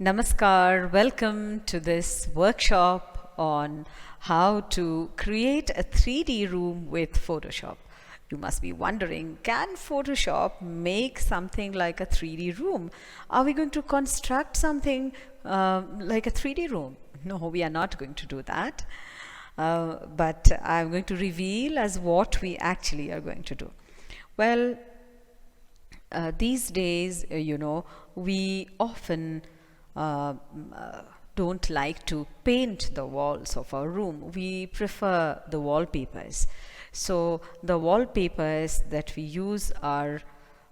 Namaskar, welcome to this workshop on how to create a 3D room with Photoshop. You must be wondering, can Photoshop make something like a 3D room? Are we going to construct something like a 3D room? No, we are not going to do that. But I'm going to reveal as what we actually are going to do. Well, these days, we often uh, don't like to paint the walls of our room. We prefer the wallpapers. So the wallpapers that we use are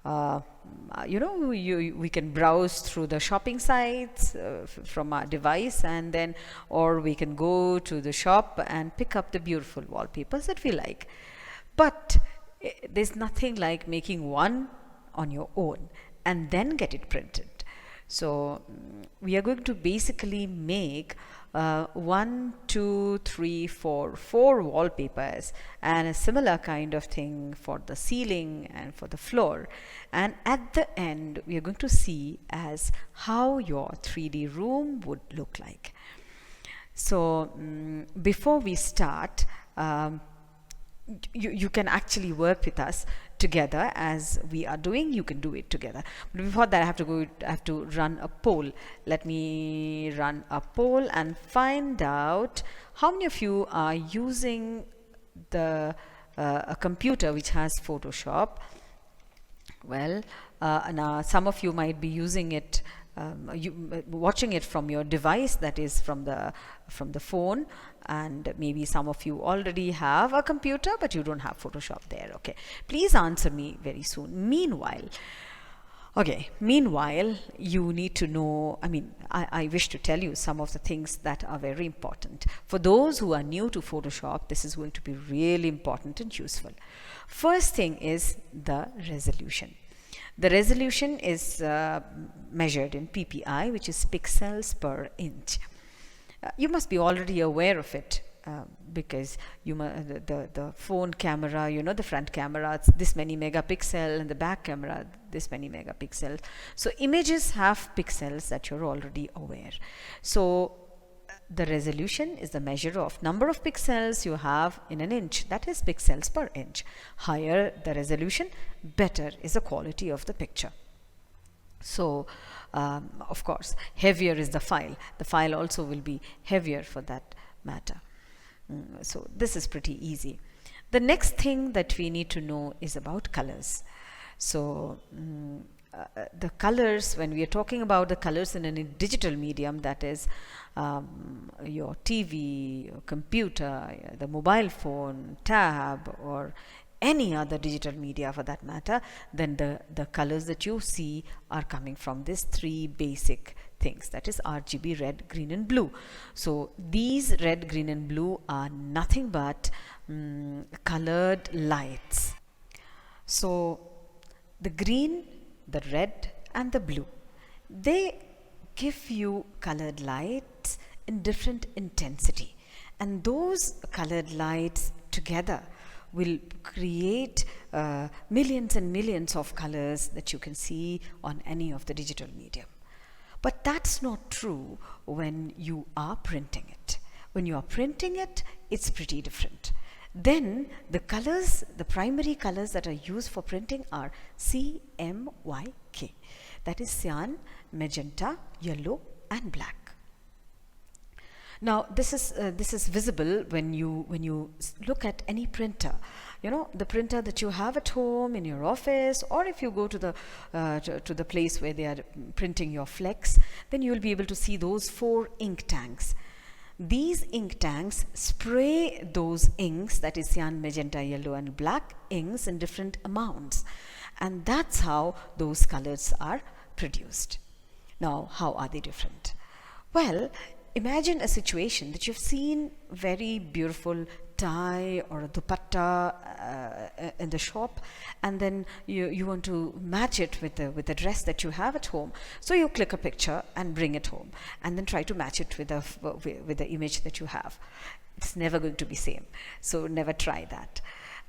we can browse through the shopping sites from our device, and then or we can go to the shop and pick up the beautiful wallpapers that we like. But there's nothing like making one on your own and then get it printed. So we are going to basically make one, two, three, four wallpapers, and a similar kind of thing for the ceiling and for the floor. And at the end, we are going to see as how your 3D room would look like. So before we start, you can actually work with us together as we are doing. You can do it together. But before that, I have to run a poll. Let me run a poll and find out how many of you are using the a computer which has Photoshop. Well, now some of you might be using it, watching it from your device, that is from the phone, and maybe some of you already have a computer but you don't have Photoshop there. Okay, please answer me very soon. Meanwhile, you need to know, I wish to tell you some of the things that are very important. For those who are new to Photoshop, this is going to be really important and useful. First thing is the resolution. The resolution is measured in PPI, which is pixels per inch. You must be already aware of it because the phone camera, the front camera, it's this many megapixel, and the back camera, this many megapixels. So images have pixels that you're already aware. So the resolution is the measure of number of pixels you have in an inch. That is pixels per inch. Higher the resolution, better is the quality of the picture. So of course, heavier is the file. The file also will be heavier for that matter. So this is pretty easy. The next thing that we need to know is about colors. So the colors, when we are talking about the colors in a digital medium, that is your TV, your computer, the mobile phone, tab, or any other digital media for that matter, then the colors that you see are coming from these three basic things, that is RGB, red, green and blue. So these red, green and blue are nothing but colored lights. So the green, the red and the blue, they give you colored lights in different intensity, and those colored lights together will create millions and millions of colors that you can see on any of the digital medium. But that's not true when you are printing it. When you are printing it, it's pretty different. Then the colors, the primary colors that are used for printing are CMYK. That is cyan, magenta, yellow and black. Now this is visible when you look at any printer. The printer that you have at home, in your office, or if you go to the place where they are printing your flex, then you will be able to see those 4 ink tanks. These ink tanks spray those inks, that is cyan, magenta, yellow and black inks, in different amounts, and that's how those colors are produced. Now, how are they different? Well, imagine a situation that you've seen very beautiful tie or a dupatta in the shop, and then you want to match it with the dress that you have at home. So you click a picture and bring it home, and then try to match it with the image that you have. It's never going to be same. So never try that.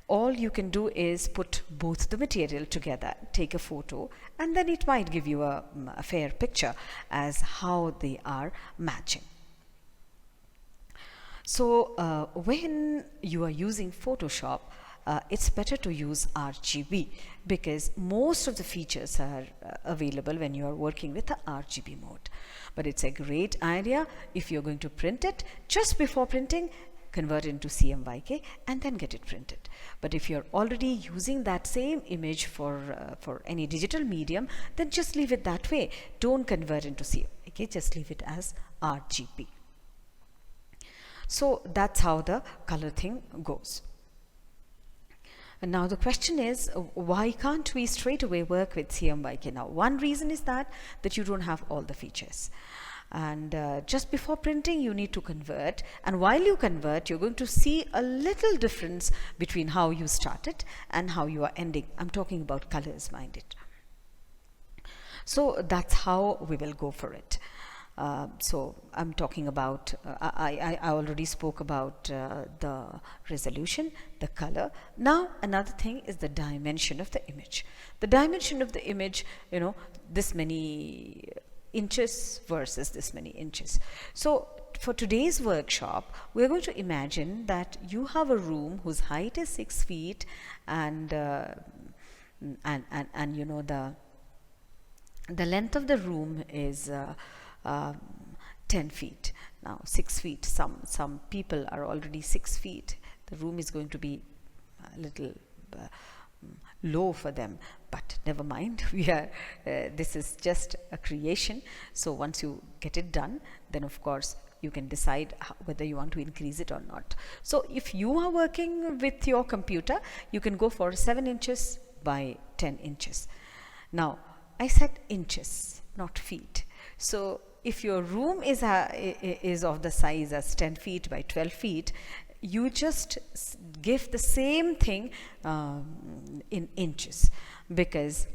all you can do is put both the material together, take a photo, and then it might give you a fair picture as how they are matching. So when you are using Photoshop, it's better to use RGB because most of the features are available when you are working with the RGB mode. But it's a great idea if you're going to print it, just before printing, convert it into CMYK and then get it printed. But if you're already using that same image for any digital medium, then just leave it that way. Don't convert into CMYK, just leave it as RGB. So that's how the color thing goes. And now the question is, why can't we straight away work with CMYK now? One reason is that you don't have all the features. And just before printing, you need to convert. And while you convert, you're going to see a little difference between how you started and how you are ending. I'm talking about colors, mind it. So that's how we will go for it. So I'm talking about, I already spoke about the resolution, the color. Now another thing is the dimension of the image. The dimension of the image, you know, this many inches versus this many inches. So for today's workshop, we're going to imagine that you have a room whose height is 6 feet and you know, the length of the room is 10 feet. Now 6 feet, some people are already 6 feet. The room is going to be a little low for them, but never mind. We are this is just a creation. So once you get it done, then of course you can decide whether you want to increase it or not. So if you are working with your computer, you can go for 7 inches by 10 inches. Now I said inches, not feet. So if your room is of the size as 10 feet by 12 feet, you just give the same thing in inches, because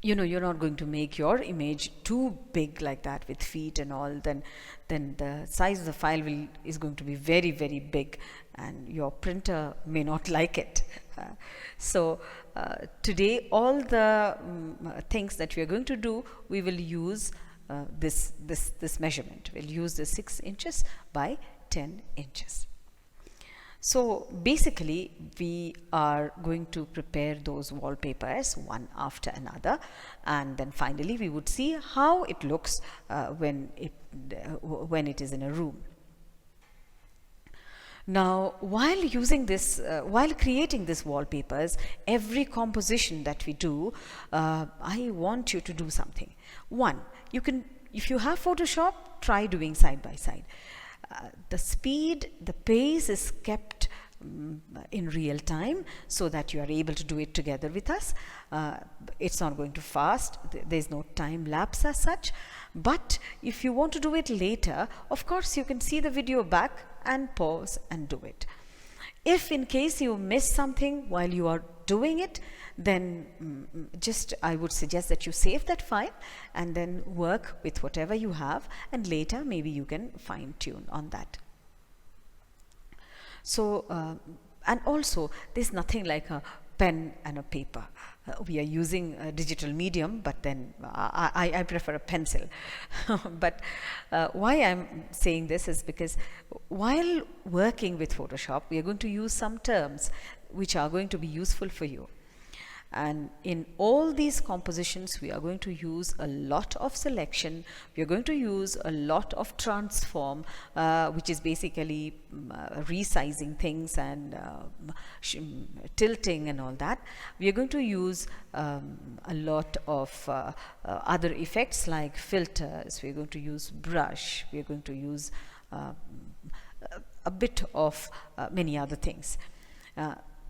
you know you're not going to make your image too big like that with feet and all. Then the size of the file is going to be very, very big, and your printer may not like it. So today all the things that we are going to do, we will use this measurement. We'll use the 6 inches by 10 inches. So basically we are going to prepare those wallpapers one after another, and then finally we would see how it looks when it is in a room. Now while using this, while creating these wallpapers, every composition that we do, I want you to do something. One, you can, if you have Photoshop, try doing side by side. The speed, the pace is kept in real time so that you are able to do it together with us. It's not going too fast. There's no time lapse as such. But if you want to do it later, of course you can see the video back and pause and do it. If in case you miss something while you are doing it, then just I would suggest that you save that file and then work with whatever you have, and later maybe you can fine tune on that. So and also there's nothing like a pen and a paper. We are using a digital medium, but then I prefer a pencil. But why I'm saying this is because while working with Photoshop, we are going to use some terms which are going to be useful for you. And in all these compositions, we are going to use a lot of selection. We are going to use a lot of transform, which is basically resizing things and tilting and all that. We are going to use a lot of other effects like filters. We are going to use brush. We are going to use a bit of many other things.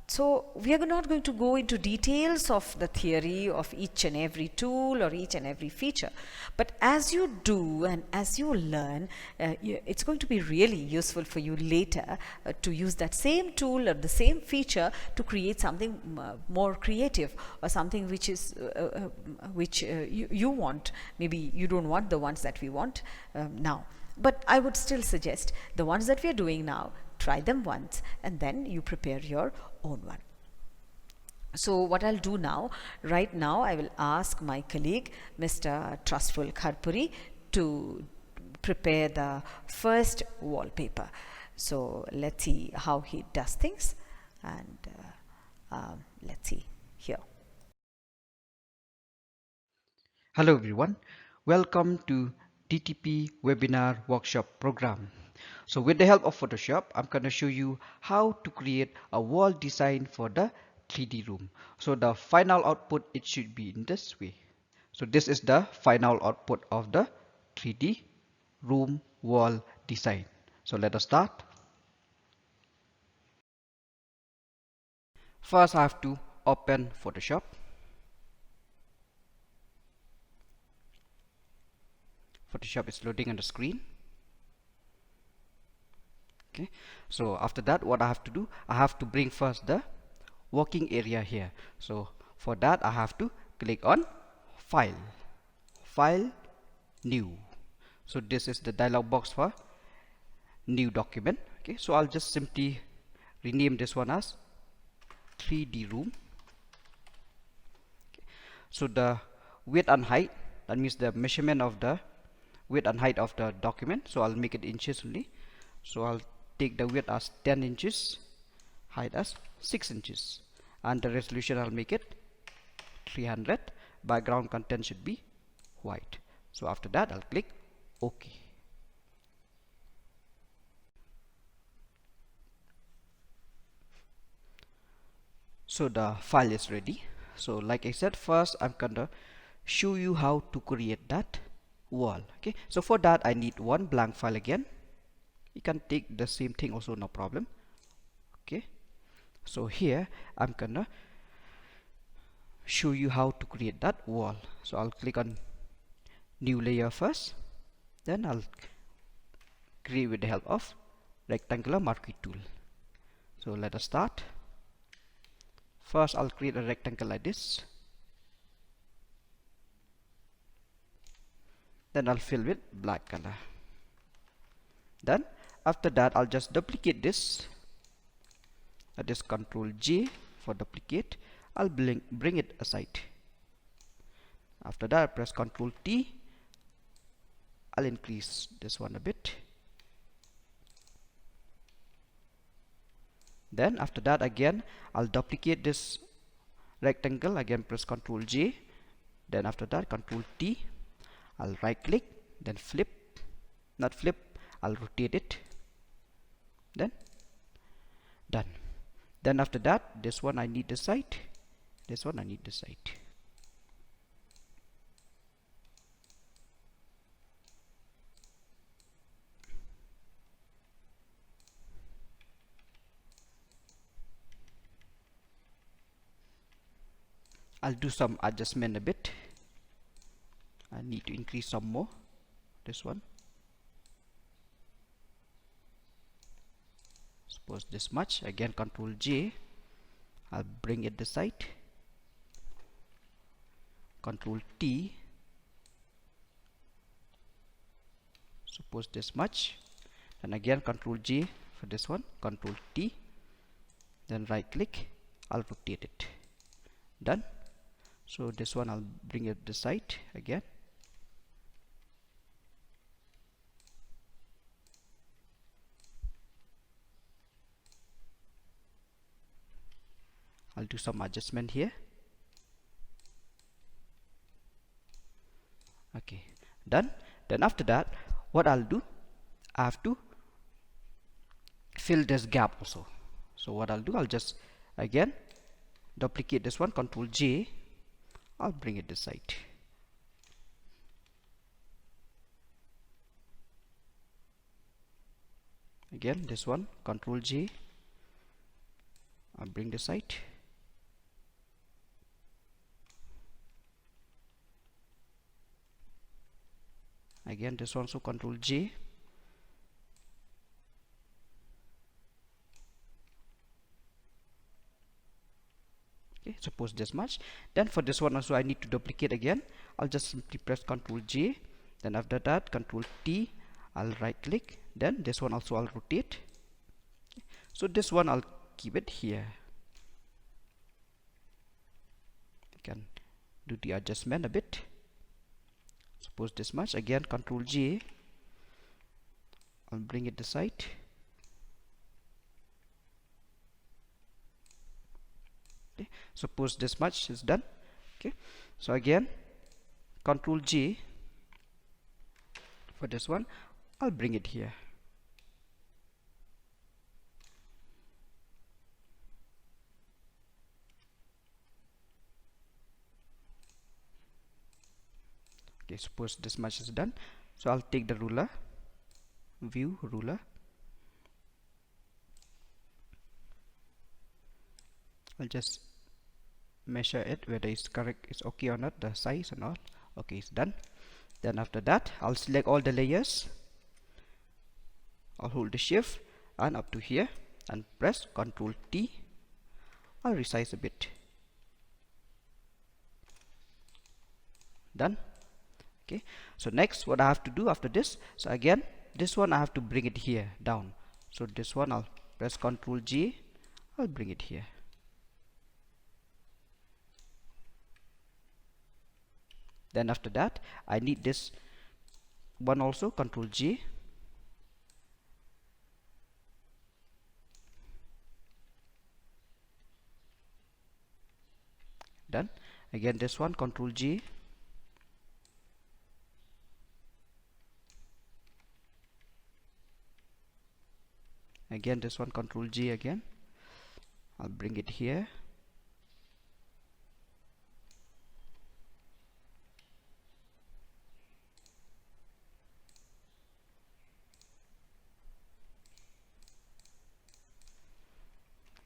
So we are not going to go into details of the theory of each and every tool or each and every feature. But as you do and as you learn, it's going to be really useful for you later to use that same tool or the same feature to create something more creative, or something which is you want. Maybe you don't want the ones that we want now. But I would still suggest the ones that we are doing now, try them once, and then you prepare your own one. So what I'll do now, right now, I will ask my colleague, Mr. Trustful Kharpuri, to prepare the first wallpaper. So let's see how he does things, and let's see here. Hello everyone, welcome to DTP webinar workshop program. So with the help of Photoshop, I'm going to show you how to create a wall design for the 3D room. So the final output, it should be in this way. So this is the final output of the 3D room wall design. So let us start. First I have to open Photoshop. Photoshop is loading on the screen. Okay, so after that, what I have to do, I have to bring first the working area here. So for that, I have to click on file, new. So this is the dialog box for new document. Okay, so I'll just simply rename this one as 3D room. Okay. So the width and height, that means the measurement of the width and height of the document. So I'll make it inches only. So I'll take the width as 10 inches, height as 6 inches, and the resolution I'll make it 300. Background content should be white. So after that, I'll click OK. So the file is ready. So like I said, first I'm gonna show you how to create that wall. Okay, so for that I need one blank file again. You can take the same thing also, no problem. Okay, so here I'm gonna show you how to create that wall. So I'll click on new layer first, then I'll create with the help of rectangular marquee tool. So let us start. First I'll create a rectangle like this, then I'll fill with black color. Then after that, I'll just duplicate this. That is Ctrl J for duplicate. I'll bring it aside. After that, I press Ctrl T. I'll increase this one a bit. Then after that, again I'll duplicate this rectangle. Again press Ctrl J. Then after that, Ctrl T. I'll right click, then flip, not flip, I'll rotate it, then done. Then after that, this one I need the side, this one I need the side. I'll do some adjustment a bit. I need to increase some more, this one. Suppose this much. Again Ctrl J. I'll bring it this side. Ctrl T. Suppose this much. And again Ctrl J for this one. Ctrl T. Then right click. I'll rotate it. Done. So this one I'll bring it this side again. I'll do some adjustment here. Okay, done. Then after that, what I'll do, I have to fill this gap also. So what I'll do, I'll just again duplicate this one, Ctrl J. I'll bring it this side. Again this one, Ctrl J. I'll bring this side. Again this one, so Ctrl J. Okay, suppose this much. Then for this one also I need to duplicate again. I'll just simply press Ctrl J. Then after that Ctrl T. I'll right click. Then this one also I'll rotate. So this one I'll keep it here. You can do the adjustment a bit. Suppose this much. Again, Control J. I'll bring it this side. Okay. Suppose this much is done. Okay. So again, Control J for this one. I'll bring it here. Okay, suppose this much is done. So I'll take the ruler, view ruler. I'll just measure it whether it's correct, it's okay or not, the size and all. Okay, it's done. Then after that, I'll select all the layers. I'll hold the shift and up to here and press Ctrl T. I'll resize a bit. Done. Okay, so next what I have to do after this, so again this one I have to bring it here down. So this one I'll press Ctrl J. I'll bring it here. Then after that, I need this one also, Ctrl J. Done. Again this one, Ctrl J. Again this one, Ctrl J again. I'll bring it here.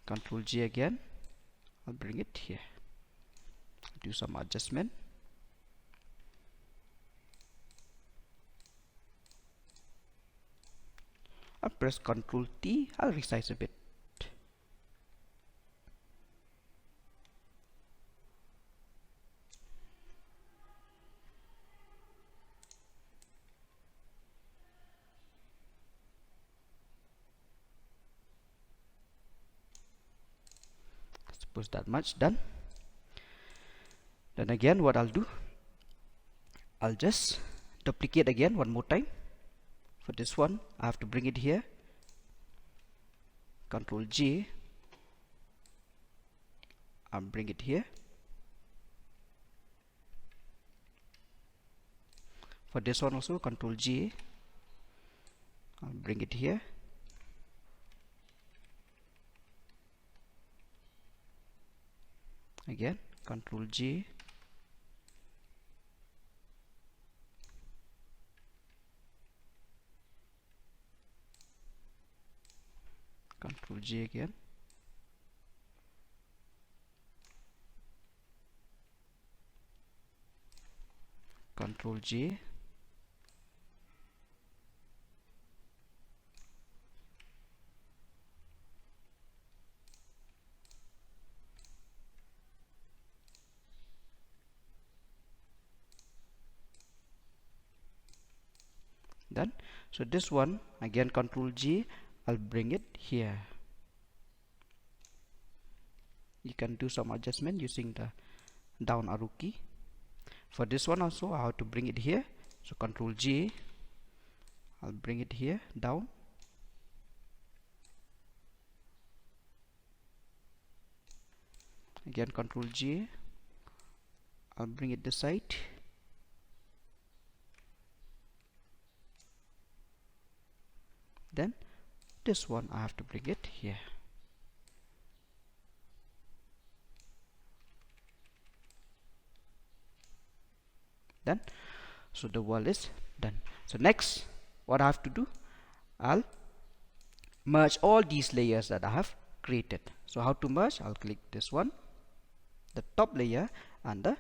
Ctrl J again. I'll bring it here. Do some adjustment. I'll press Ctrl T. I'll resize a bit. Suppose that much done. Then again what I'll do, I'll just duplicate again one more time. For this one I have to bring it here, Ctrl J, I'll bring it here. For this one also, Ctrl J, I'll bring it here. Again Ctrl J, Ctrl J again. Ctrl J. Done. So this one again, Ctrl G, I'll bring it here. You can do some adjustment using the down arrow key. For this one also I have to bring it here, so Ctrl G, I'll bring it here down. Again Ctrl G, I'll bring it this side. Then this one I have to bring it here. Done. So the wall is done. So next what I have to do, I'll merge all these layers that I have created. So how to merge? I'll click this one, the top layer and the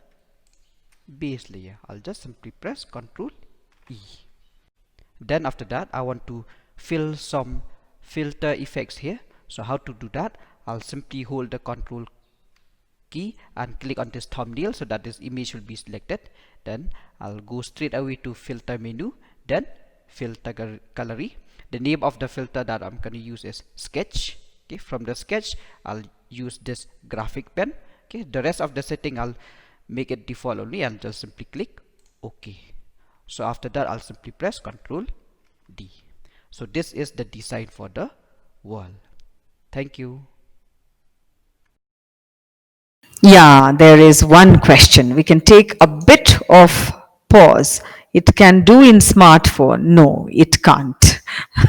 base layer. I'll just simply press Ctrl E. Then after that I want to fill some filter effects here. So how to do that? I'll simply hold the Ctrl key and click on this thumbnail so that this image will be selected. Then I'll go straight away to filter menu, then filter gallery. The name of the filter that I'm going to use is sketch. Okay, from the sketch I'll use this graphic pen. Okay, the rest of the setting I'll make it default only and just simply click OK. So after that I'll simply press Ctrl D. So this is the design for the wall. Thank you. Yeah, there is one question. We can take a bit of pause. It can do in smartphone. No, it can't.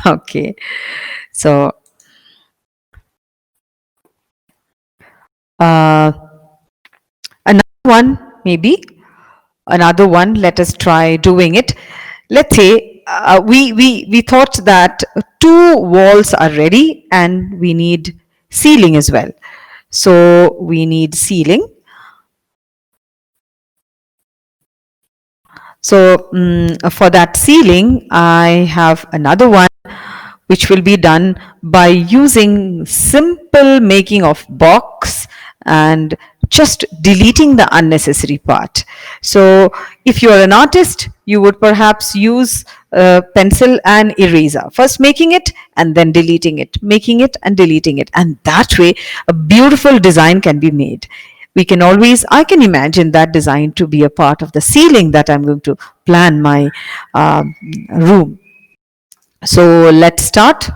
Okay. So, uh, another one, maybe. Another one, let us try doing it. Let's say we thought that two walls are ready and we need ceiling as well. So, we need ceiling. So for that ceiling, I have another one which will be done by using simple making of box and just deleting the unnecessary part. So if you are an artist, you would perhaps use pencil and eraser. First making it and then deleting it, making it and deleting it. And that way a beautiful design can be made. We can always, I can imagine that design to be a part of the ceiling that I'm going to plan my room. So let's start.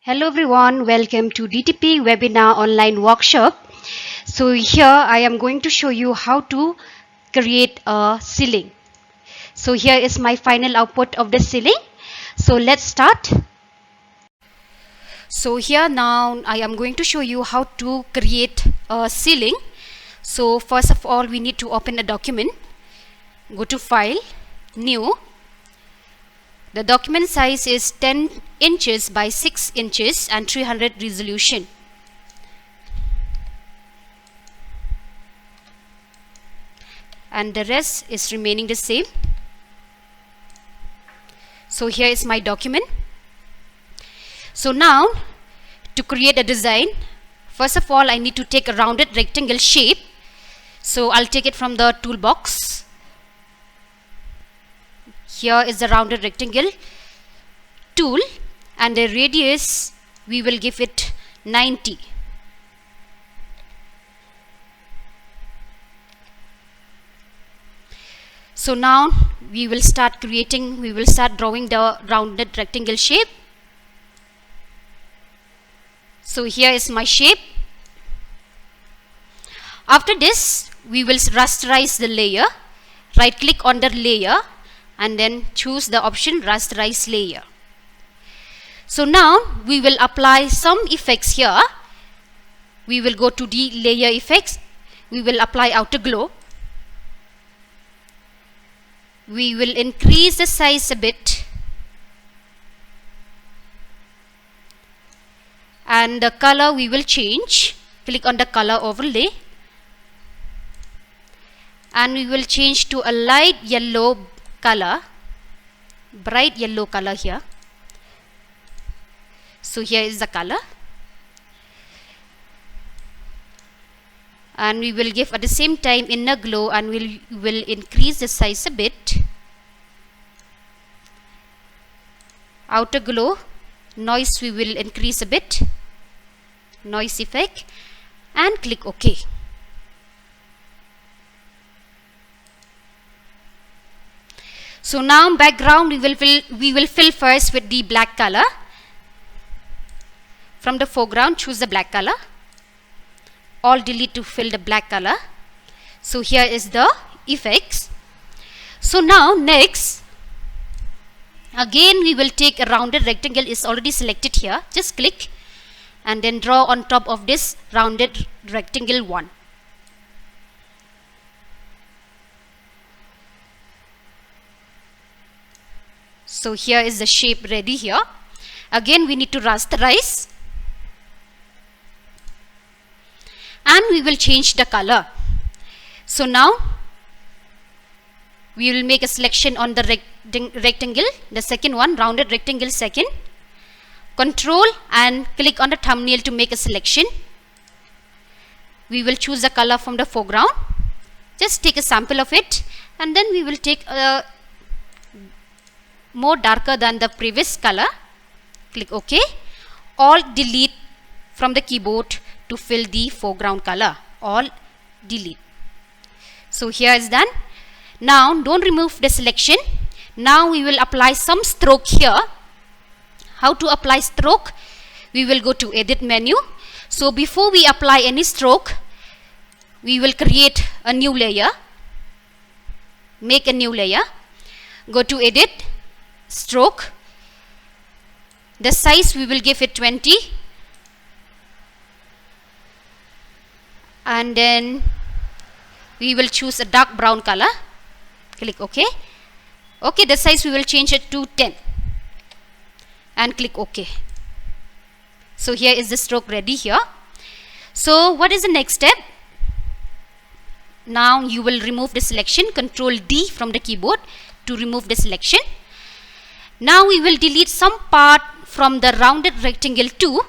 Hello everyone, welcome to DTP webinar online workshop. So here I am going to show you how to create a ceiling. So here is my final output of the ceiling. So let's start. So here now I am going to show you how to create a ceiling. So first of all we need to open a document. Go to File, New. The document size is 10 inches by 6 inches and 300 resolution. And the rest is remaining the same. So here is my document. So now to create a design, first of all I need to take a rounded rectangle shape. So I'll take it from the toolbox. Here is the rounded rectangle tool and the radius we will give it 90. So now we will start drawing the rounded rectangle shape. So here is my shape. After this we will rasterize the layer. Right click on the layer and then choose the option rasterize layer. So now we will apply some effects here. We will go to the layer effects. We will apply outer glow. We will increase the size a bit. And the color we will change. Click on the color overlay. And we will change to a light yellow color, bright yellow color here. So here is the color. And we will give at the same time inner glow and we will increase the size a bit. Outer glow, noise we will increase a bit. Noise effect and click OK. So now background we will fill first with the black color. From the foreground choose the black color. All delete to fill the black color. So here is the effects. So now next again we will take a rounded rectangle is already selected here. Just click and then draw on top of this rounded rectangle one. So here is the shape ready here. Again we need to rasterize. And we will change the color. So now we will make a selection on the rectangle, the second one, rounded rectangle second. Control and click on the thumbnail to make a selection. We will choose the color from the foreground. Just take a sample of it and then we will take a more darker than the previous color. Click OK. Alt delete from the keyboard to fill the foreground color. Alt delete. So here is done. Now don't remove the selection. Now we will apply some stroke here. How to apply stroke? We will go to edit menu. So before we apply any stroke, we will create a new layer. Make a new layer. Go to edit, stroke. The size we will give it 20. And then we will choose a dark brown color. Click OK. OK, the size we will change it to 10. And click OK. So here is the stroke ready here. So what is the next step? Now you will remove the selection. Control D from the keyboard to remove the selection. Now we will delete some part from the rounded rectangle 2.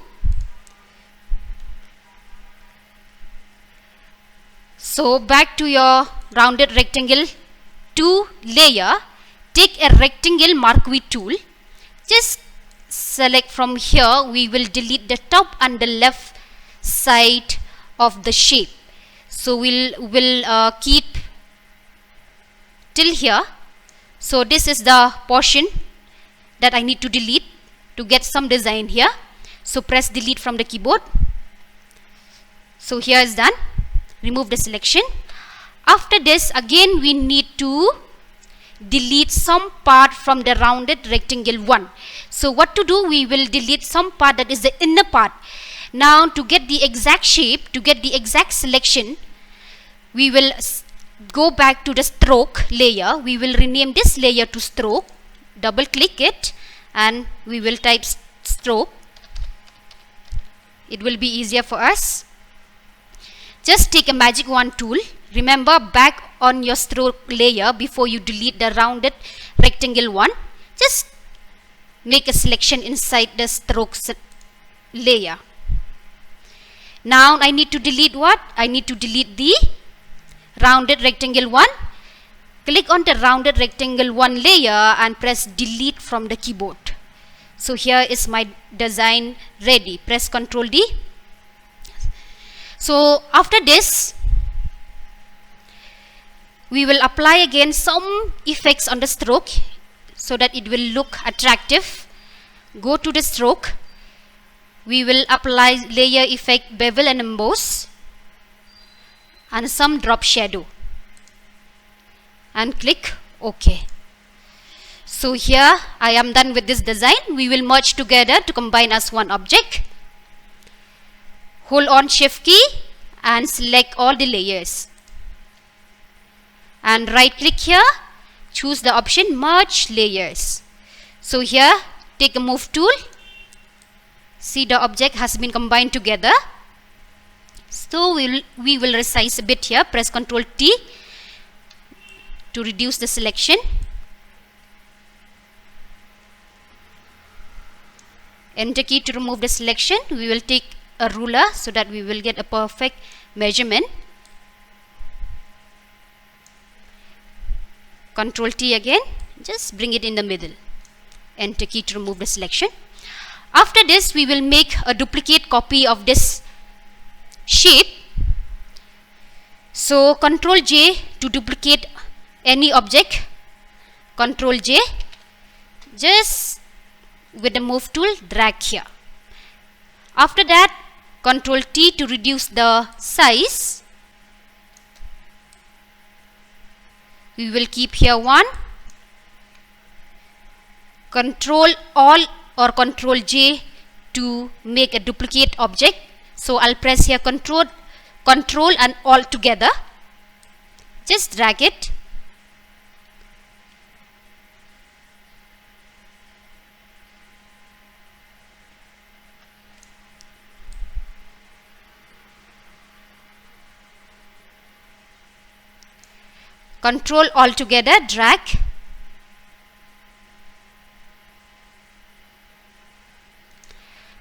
So back to your rounded rectangle 2 layer. Take a rectangle marquee tool. Just select from here. We will delete the top and the left side of the shape. So we'll keep till here. So this is the portion that I need to delete to get some design here. So press delete from the keyboard. So here is done. Remove the selection. After this, again we need to delete some part from the rounded rectangle 1. So what to do? We will delete some part, that is the inner part. Now to get the exact shape, to get the exact selection, we will go back to the stroke layer. We will rename this layer to stroke. Double click it and we will type stroke. It will be easier for us. Just take a magic wand tool. Remember, back on your stroke layer before you delete the rounded rectangle 1. Just make a selection inside the strokes layer. Now I need to delete what? I need to delete the rounded rectangle 1. Click on the rounded rectangle 1 layer and press delete from the keyboard. So here is my design ready. Press Ctrl D. So after this, we will apply again some effects on the stroke so that it will look attractive. Go to the stroke. We will apply layer effect, bevel and emboss, and some drop shadow, and click OK. So here I am done with this design. We will merge together to combine as one object. Hold on Shift key and select all the layers. And right click here, choose the option merge layers. So here take a move tool. See, the object has been combined together. So we will resize a bit here. Press Ctrl T to reduce the selection. Enter key to remove the selection. We will take a ruler so that we will get a perfect measurement. Ctrl T again. Just bring it in the middle. Enter key to remove the selection. After this, we will make a duplicate copy of this shape. So Ctrl J to duplicate any object. Ctrl J. Just with the move tool, drag here. After that, Ctrl T to reduce the size. We will keep here 1. Ctrl Alt or Ctrl J to make a duplicate object. So I'll press here Ctrl and Alt together. Just drag it. Ctrl Alt together, drag.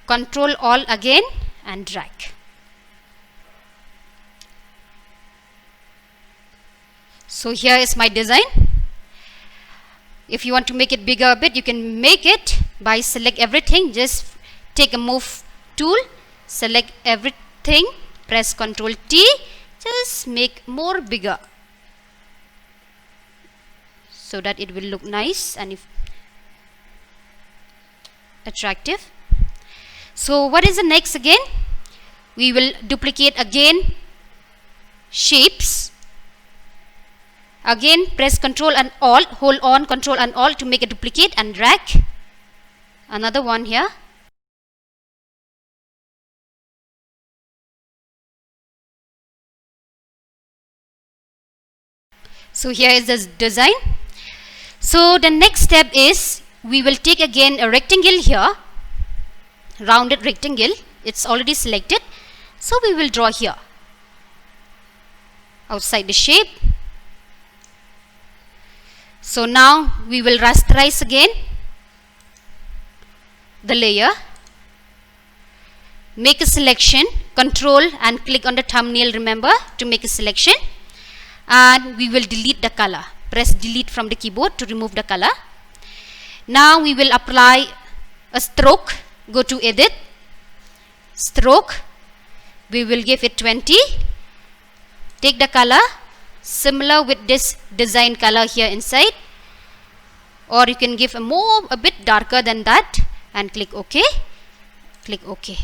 Ctrl Alt again and drag. So here is my design. If you want to make it bigger a bit, you can make it by select everything. Just take a move tool, select everything, press Ctrl T, just make more bigger so that it will look nice and attractive. So what is the next again? We will duplicate again shapes. Again press Ctrl and Alt, hold on Ctrl and Alt to make a duplicate and drag another one here. So here is the design. So the next step is we will take again a rectangle here, rounded rectangle. It's already selected. So we will draw here outside the shape. So now we will rasterize again the layer. Make a selection, Control and click on the thumbnail, remember to make a selection, and we will delete the color. Press delete from the keyboard to remove the color. Now we will apply a stroke. Go to edit, stroke, we will give it 20. Take the color similar with this design color here inside, or you can give a bit darker than that and click OK. Click OK.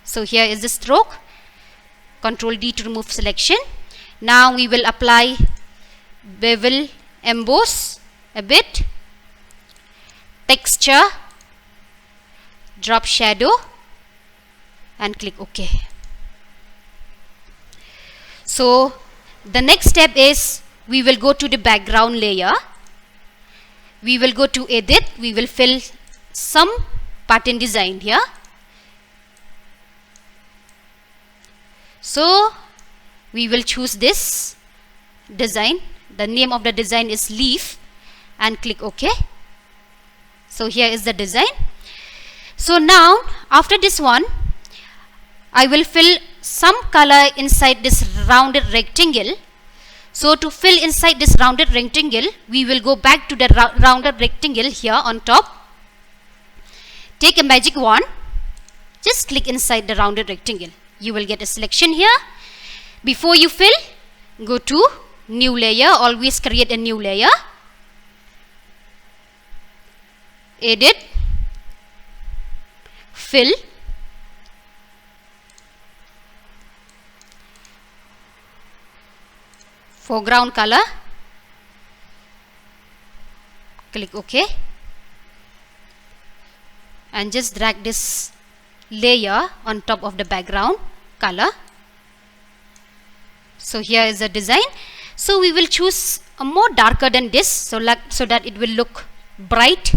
So here is the stroke. Control D to remove selection. Now we will apply bevel, emboss a bit, texture, drop shadow and click OK. So the next step is we will go to the background layer. We will go to edit. We will fill some pattern design here. So we will choose this design. The name of the design is leaf and click OK. So here is the design. So now after this one, I will fill some color inside this rounded rectangle. So to fill inside this rounded rectangle, we will go back to the rounded rectangle here on top. Take a magic wand, just click inside the rounded rectangle. You will get a selection here. Before you fill, go to new layer. Always create a new layer. Edit, fill, foreground color, click OK, and just drag this layer on top of the background color. So here is the design. So we will choose a more darker than this, so that it will look bright.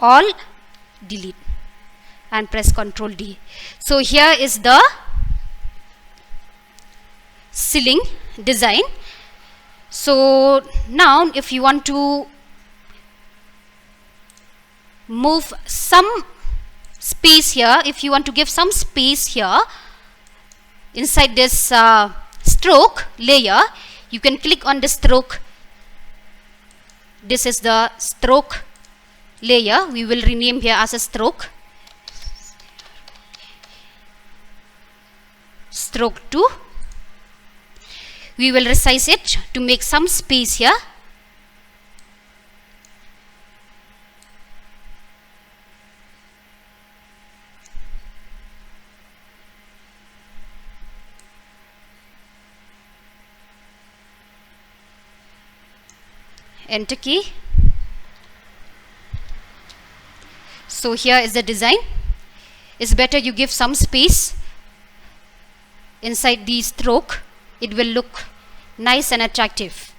All delete and press Ctrl D. So here is the ceiling design. So now if you want to move some space here, if you want to give some space here inside this stroke layer, you can click on the stroke. This is the stroke layer. We will rename here as a stroke. Stroke 2. We will resize it to make some space here. Enter key. So here is the design. It's better you give some space inside the stroke. It will look nice and attractive.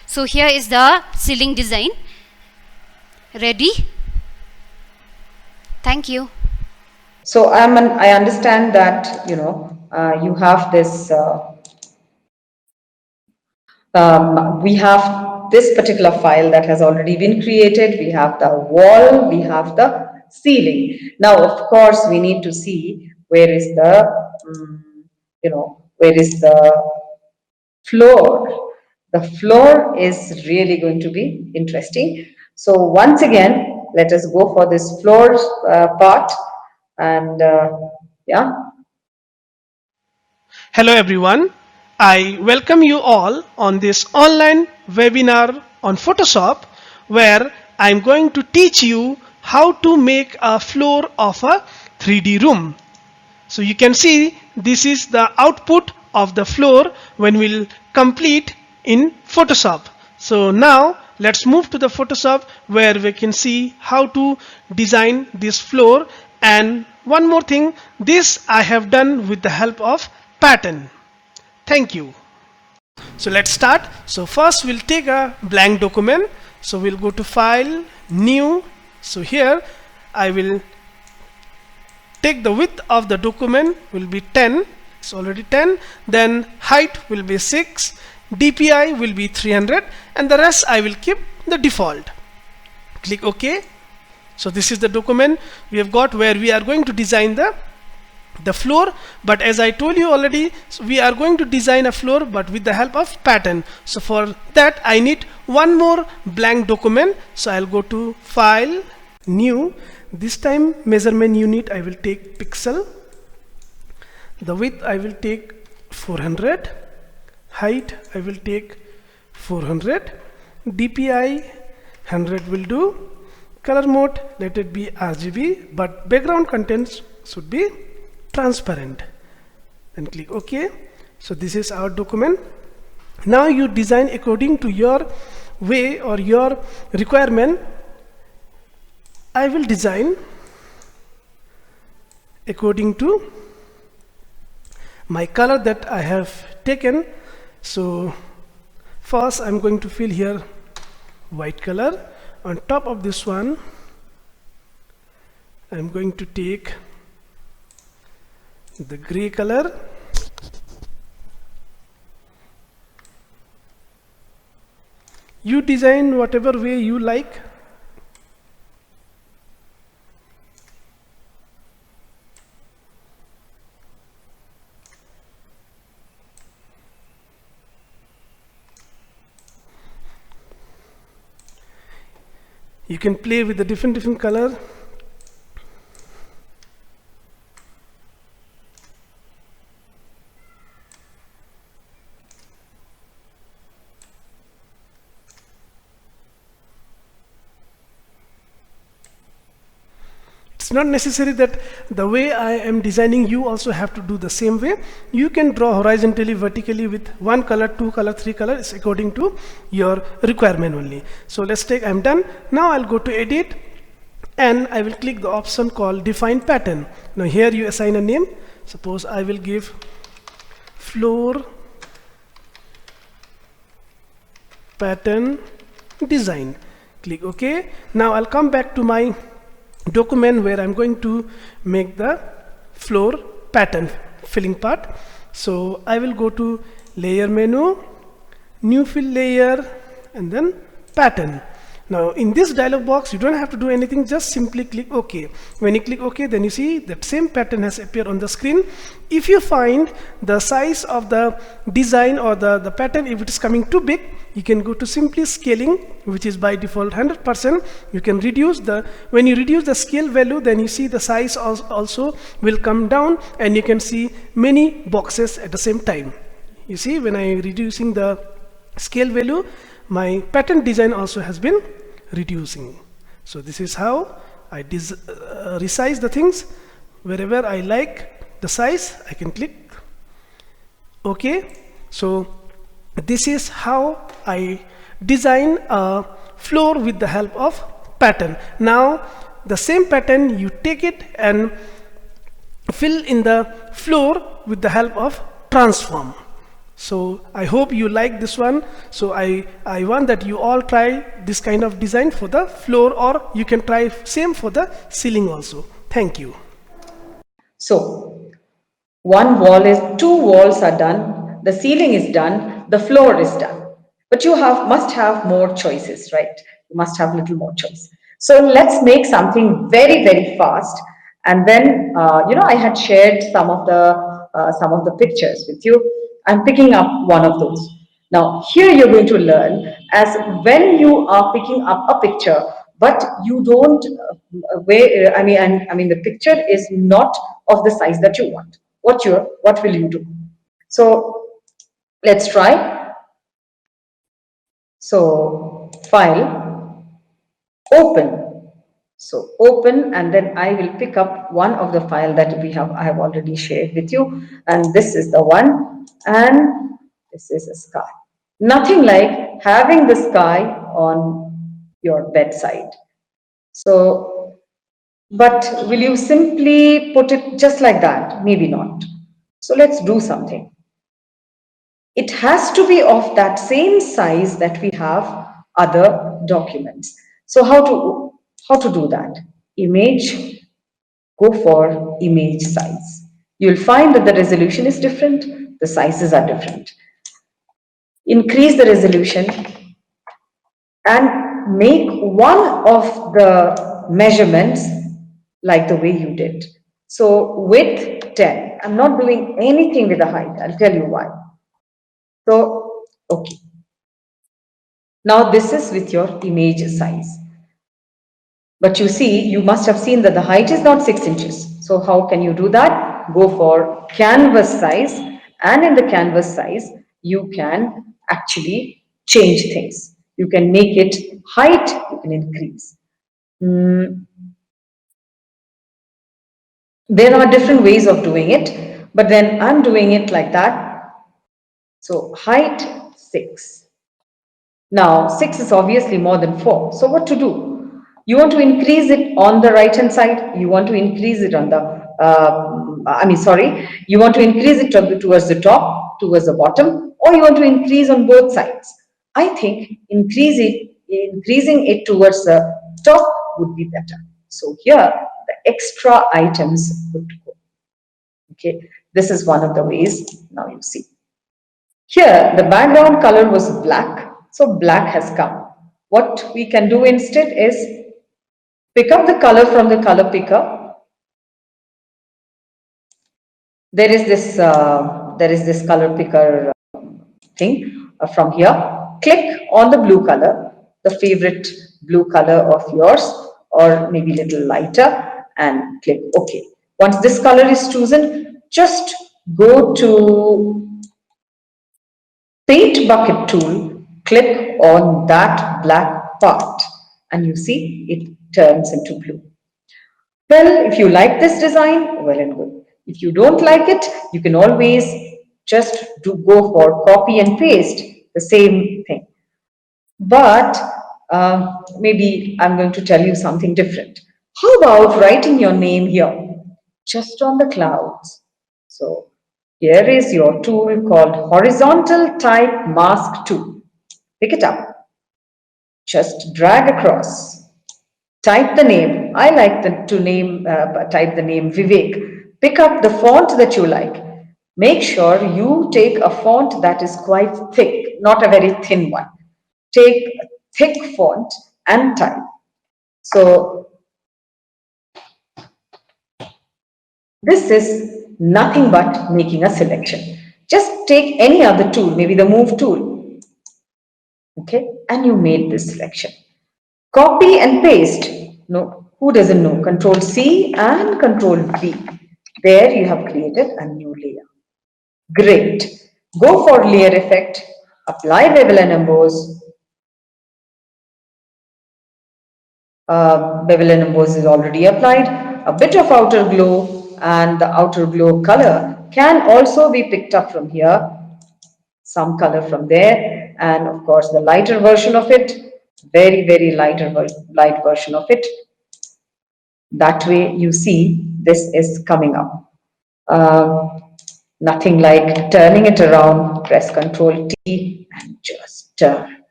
So here is the ceiling design ready. Thank you. So I understand that you have this. We have this particular file that has already been created. We have the wall. We have the ceiling. Now, of course, we need to see where is the where is the floor. The floor is really going to be interesting. So once again, let us go for this floor part. And yeah, Hello everyone. I welcome you all on this online webinar on Photoshop where I'm going to teach you how to make a floor of a 3D room. So you can see this is the output of the floor when we'll complete in Photoshop. So now let's move to the Photoshop where we can see how to design this floor. And one more thing, this I have done with the help of pattern. Thank you. So let's start. So first we'll take a blank document. So we'll go to file, new. So here I will take the width of the document will be 10. It's already 10. Then height will be 6, DPI will be 300, and the rest I will keep the default. Click OK. So this is the document we have got where we are going to design the floor. But as I told you already, so we are going to design a floor but with the help of pattern. So for that I need one more blank document. So I'll go to file, new. This time measurement unit I will take pixel. The width I will take 400. Height I will take 400. DPI 100 will do. Color mode let it be RGB, but background contents should be transparent. Then click OK. So this is our document. Now you design according to your way or your requirement. I will design according to my color that I have taken. So first I'm going to fill here white color. On top of this one I'm going to take the gray color. You design whatever way you like. You can play with the different color. It's not necessary that the way I am designing you also have to do the same way. You can draw horizontally, vertically with one color, two color, three color. It's according to your requirement only. So let's take, I'm done. Now I'll go to edit and I will click the option called define pattern. Now here you assign a name. Suppose I will give floor pattern design. Click OK. Now I'll come back to my document where I'm going to make the floor pattern filling part. So I will go to layer menu, new fill layer, and then pattern. Now in this dialog box you don't have to do anything, just simply click OK. When you click OK, then you see that same pattern has appeared on the screen. If you find the size of the design or the pattern, if it is coming too big, you can go to simply scaling, which is by default 100%. You can reduce when you reduce the scale value, then you see the size also will come down and you can see many boxes at the same time. You see, when I am reducing the scale value, my pattern design also has been reducing. So this is how I resize the things. Wherever I like the size, I can click OK. So this is how I design a floor with the help of pattern. Now the same pattern, you take it and fill in the floor with the help of transform. So I hope you like this one. So I want that you all try this kind of design for the floor, or you can try same for the ceiling also. Thank you. so two walls are done, the ceiling is done, the floor is done. But you must have more choices, right? You must have little more choice. So let's make something very, very fast. And then, I had shared some of the pictures with you. I'm picking up one of those. Now, here you're going to learn as when you are picking up a picture, but you don't, the picture is not of the size that you want. What will you do? So let's try. So file, open. So open, and then I will pick up one of the file that I have already shared with you, and this is the one, and this is a sky. Nothing like having the sky on your bedside. So, but will you simply put it just like that? Maybe not. So let's do something. It has to be of that same size that we have other documents. So how to do that? Image, go for image size. You'll find that the resolution is different, the sizes are different. Increase the resolution and make one of the measurements like the way you did. So width 10. I'm not doing anything with the height. I'll tell you why. So, okay. Now this is with your image size. But you see, you must have seen that the height is not 6 inches. So how can you do that? Go for canvas size, and in the canvas size, you can actually change things. You can make it height, you can increase. There are different ways of doing it, but then I'm doing it like that. So height 6. Now, 6 is obviously more than 4. So what to do? You want to increase it on the right hand side. You want to increase it on the, you want to increase it towards the top, towards the bottom, or you want to increase on both sides. I think increasing it towards the top would be better. So here, the extra items would go. Okay, this is one of the ways. Now you see. Here, the background color was black, so black has come. What we can do instead is pick up the color from the color picker. There is this color picker thing from here. Click on the blue color, the favorite blue color of yours, or maybe a little lighter, and click OK. Once this color is chosen, just go to Paint bucket tool, click on that black part, and you see it turns into blue. Well, if you like this design, well and good. If you don't like it, you can always just go for copy and paste the same thing. But maybe I'm going to tell you something different. How about writing your name here, just on the clouds? So here is your tool called Horizontal Type Mask Tool. Pick it up. Just drag across. Type the name. I like type the name Vivek. Pick up the font that you like. Make sure you take a font that is quite thick, not a very thin one. Take a thick font and type. So this is nothing but making a selection. Just take any other tool, maybe the move tool. Okay, and you made this selection. Copy and paste. No, who doesn't know? Control C and Control V. There you have created a new layer. Great. Go for layer effect. Apply bevel and emboss. Bevel and emboss is already applied. A bit of outer glow, and the outer glow color can also be picked up from here. Some color from there, and of course the lighter version of it, very light version of it. That way you see this is coming up. Nothing like turning it around. Press Ctrl T and just turn.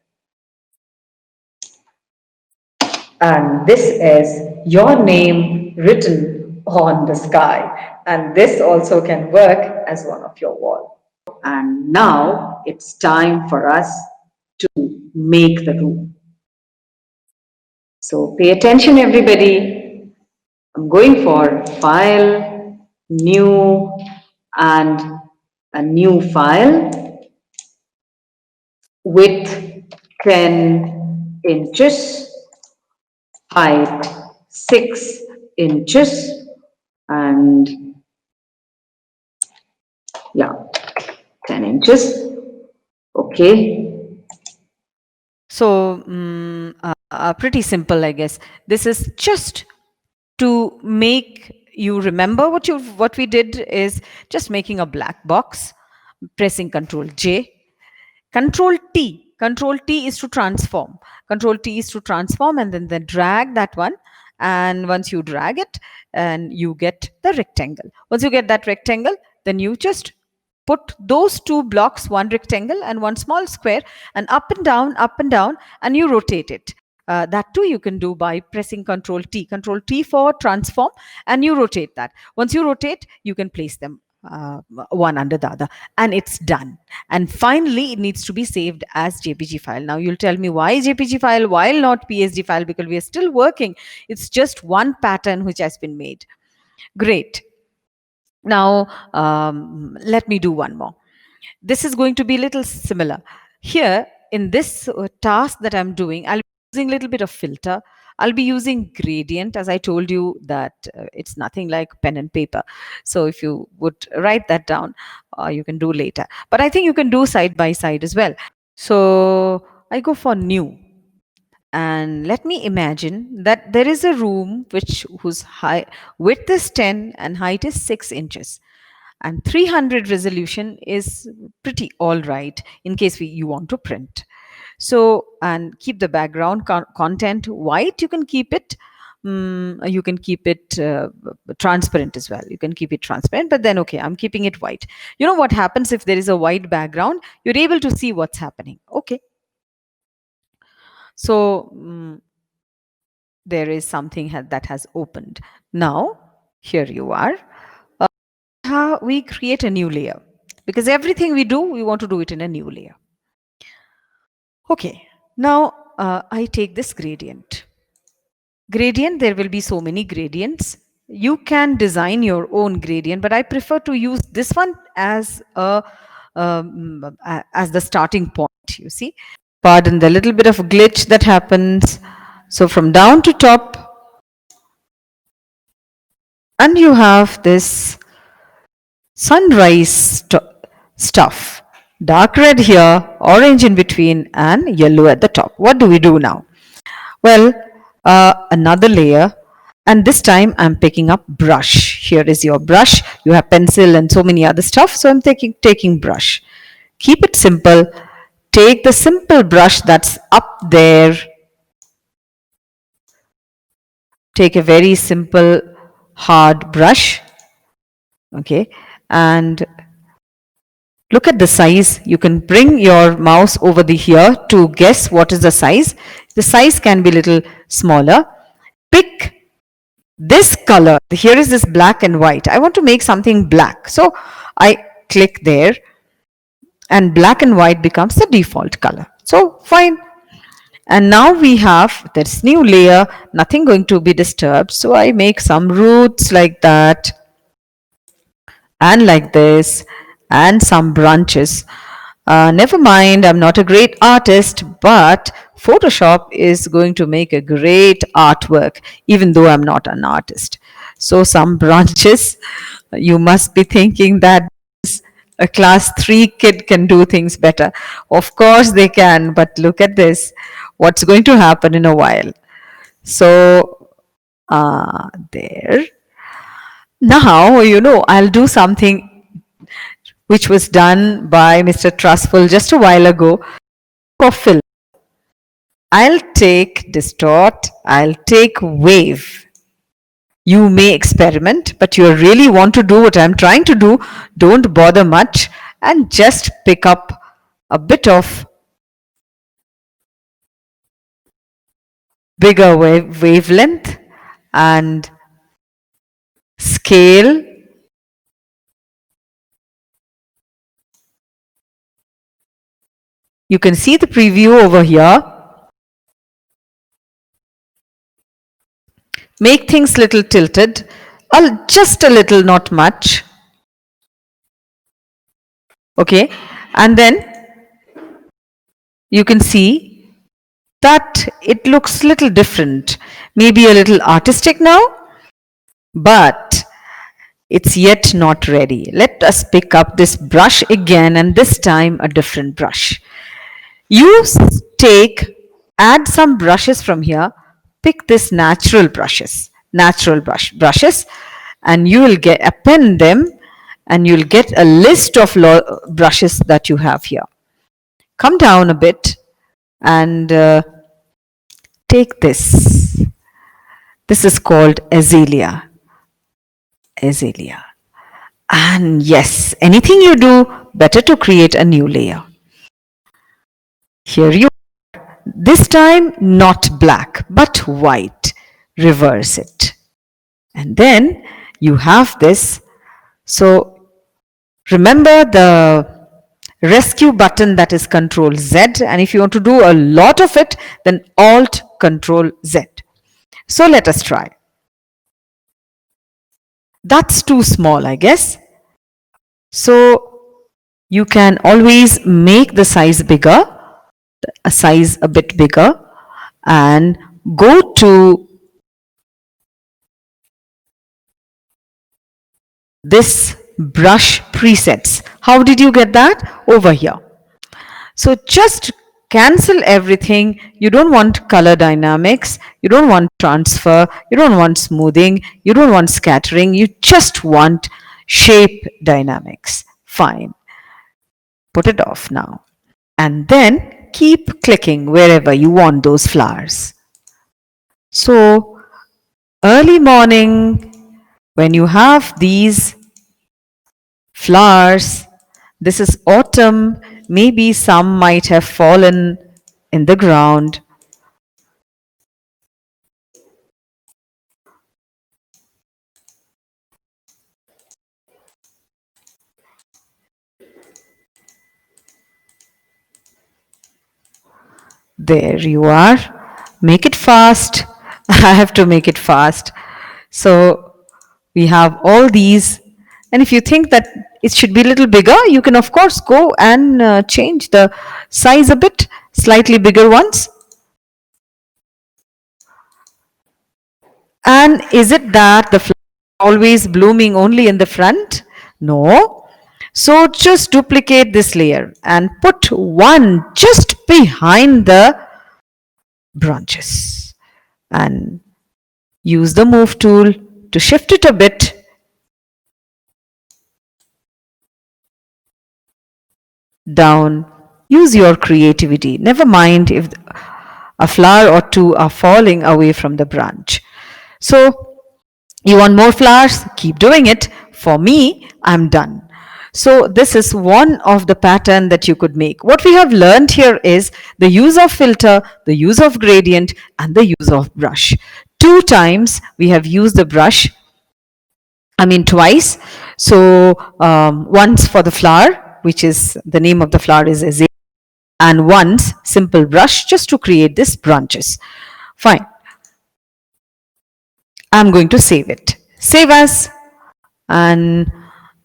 And this is your name written on the sky. And this also can work as one of your wall. And now it's time for us to make the room. So pay attention, everybody. I'm going for File, New, and a new file. width 10 inches, height 6 inches, and yeah, 10 inches. Okay. So, pretty simple, I guess. This is just to make you remember what we did is just making a black box, pressing Control J, Control T. Control T is to transform. Control T is to transform, and then drag that one. And once you drag it, and you get the rectangle. Once you get that rectangle, then you just put those two blocks, one rectangle and one small square, and up and down, and you rotate it. That too you can do by pressing Control T. Control T for transform, and you rotate that. Once you rotate, you can place them one under the other, and it's done. And finally, it needs to be saved as JPG file. Now you'll tell me why JPG file, why not PSD file? Because we are still working. It's just one pattern which has been made. Great. Now, let me do one more. This is going to be a little similar. Here, in this task that I'm doing, I'll be using a little bit of filter. I'll be using gradient, as I told you that it's nothing like pen and paper. So if you would write that down, you can do later. But I think you can do side by side as well. So I go for new. And let me imagine that there is a room whose width is 10 and height is 6 inches, and 300 resolution is pretty all right in case you want to print. So, and keep the background content white. You can keep it transparent as well. You can keep it transparent, but then okay, I'm keeping it white. You know what happens if there is a white background? You're able to see what's happening. Okay. So there is something that has opened. Now, here you are. How we create a new layer, because everything we do, we want to do it in a new layer. Okay, now I take this gradient. Gradient, there will be so many gradients. You can design your own gradient, but I prefer to use this one as as the starting point. You see, pardon the little bit of glitch that happens. So from down to top, and you have this sunrise stuff. Dark red here, orange in between, and yellow at the top. What do we do now? Well, another layer, and this time I'm picking up brush. Here is your brush. You have pencil and so many other stuff, so I'm taking brush. Keep it simple. Take the simple brush that's up there. Take a very simple hard brush. Okay, and look at the size. You can bring your mouse over here to guess what is the size. The size can be a little smaller. Pick this color. Here is this black and white. I want to make something black. So I click there, and black and white becomes the default color. So fine. And now we have this new layer, nothing going to be disturbed. So I make some roots like that, and like this, and some branches. Never mind, I'm not a great artist, but Photoshop is going to make a great artwork, even though I'm not an artist. So some branches, you must be thinking that a class 3 kid can do things better. Of course they can, but look at this. What's going to happen in a while? So there. Now, I'll do something which was done by Mr. Trustful just a while ago. For fill, I'll take distort, I'll take wave. You may experiment, but you really want to do what I'm trying to do, don't bother much and just pick up a bit of bigger wavelength and scale. You can see the preview over here. Make things little tilted, just a little, not much. Okay, and then you can see that it looks little different, maybe a little artistic now, but it's yet not ready. Let us pick up this brush again, and this time a different brush. You add some brushes from here, pick this natural brushes, and you will get append them, and you'll get a list of brushes that you have here. Come down a bit and take this. This is called azalea. Azalea. And yes, anything you do, better to create a new layer. Here you are. This time not black, but white. Reverse it. And then you have this. So remember the rescue button, that is Control Z, and if you want to do a lot of it, then Alt Control Z. So let us try. That's too small, I guess. So you can always make the size bigger, a size a bit bigger, and go to this brush presets. How did you get that? Over here. So just cancel everything. You don't want color dynamics, you don't want transfer, you don't want smoothing, you don't want scattering, you just want shape dynamics. Fine. Put it off now. And then keep clicking wherever you want those flowers. So early morning, when you have these flowers, this is autumn, maybe some might have fallen in the ground. There you are. Make it fast. I have to make it fast. So we have all these, and if you think that it should be a little bigger, you can of course go and change the size a bit, slightly bigger ones. And is it that the flower is always blooming only in the front? No. So just duplicate this layer and put one just behind the branches, and use the move tool to shift it a bit. Down. Use your creativity. Never mind if a flower or two are falling away from the branch. So you want more flowers? Keep doing it. For me, I'm done. So this is one of the pattern that you could make. What we have learned here is the use of filter, the use of gradient, and the use of brush. 2 times we have used the brush, twice. So once for the flower, which is the name of the flower is azalea, and once simple brush just to create these branches. Fine. I'm going to save it. Save as, and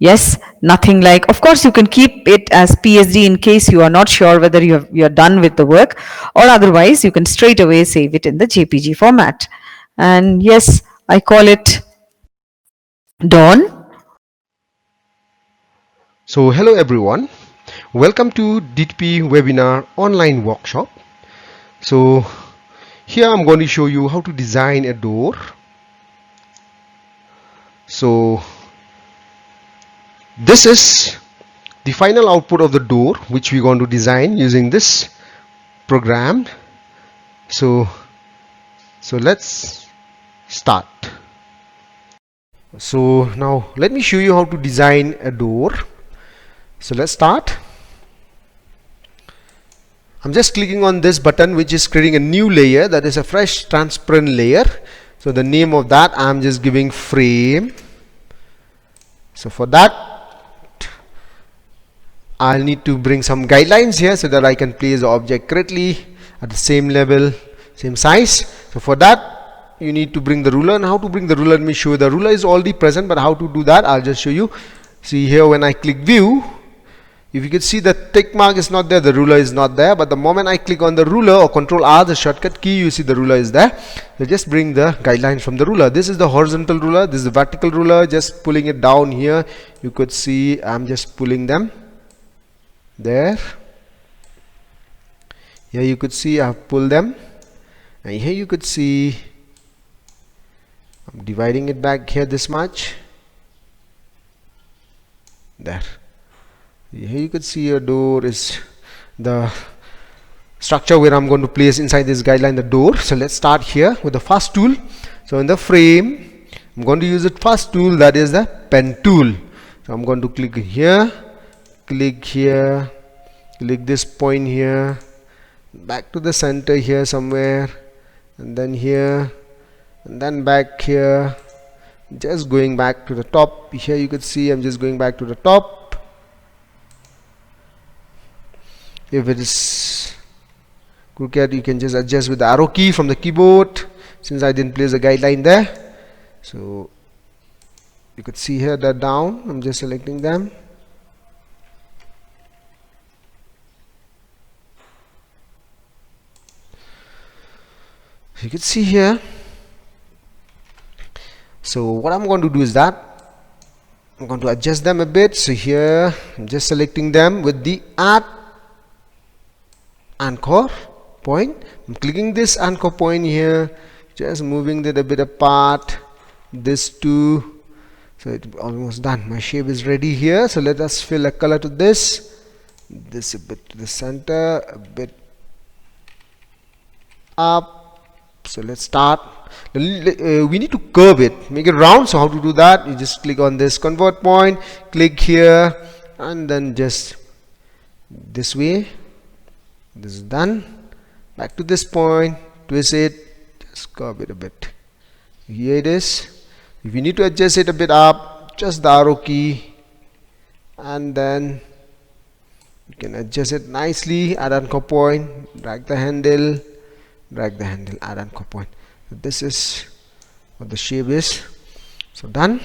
yes, nothing like, of course you can keep it as PSD in case you are not sure whether you're done with the work, or otherwise you can straight away save it in the JPG format. And yes, I call it Dawn. So hello everyone, welcome to DTP webinar online workshop. So here I'm going to show you how to design a door. So this is the final output of the door which we're going to design using this program. So let's start. So now let me show you how to design a door. So let's start. I'm just clicking on this button which is creating a new layer, that is a fresh transparent layer. So the name of that I'm just giving frame. So for that I'll need to bring some guidelines here so that I can place the object correctly at the same level, same size. So for that you need to bring the ruler, and how to bring the ruler, let me show you. The ruler is already present, but how to do that I'll just show you. See here, when I click view, if you could see the tick mark is not there, the ruler is not there, but the moment I click on the ruler or Control R, the shortcut key, you see the ruler is there. So just bring the guidelines from the ruler. This is the horizontal ruler, this is the vertical ruler. Just pulling it down here, you could see I'm just pulling them there. Here you could see I've pulled them, and here you could see I'm dividing it back here this much. There. Here you could see your door is the structure where I'm going to place inside this guideline the door. So let's start here with the first tool. So in the frame, I'm going to use the first tool, that is the pen tool. So I'm going to click here, click this point here, back to the center here somewhere, and then here, and then back here, just going back to the top. Here you could see I'm just going back to the top. If it is crooked, you can just adjust with the arrow key from the keyboard, since I didn't place a guideline there. So you could see here that down, I'm just selecting them. You can see here. So what I'm going to do is that I'm going to adjust them a bit. So here I'm just selecting them with the add anchor point. I'm clicking this anchor point here, just moving it a bit apart, this two. So it's almost done. My shape is ready here. So let us fill a color to this a bit to the center, a bit up. So let's start. We need to curve it, make it round. So how to do that? You just click on this convert point, click here, and then just this way. This is done. Back to this point, twist it, just curve it a bit. Here it is. If you need to adjust it a bit up, just the arrow key, and then you can adjust it nicely. Add anchor point, drag the handle, add anchor point. So this is what the shape is. So done.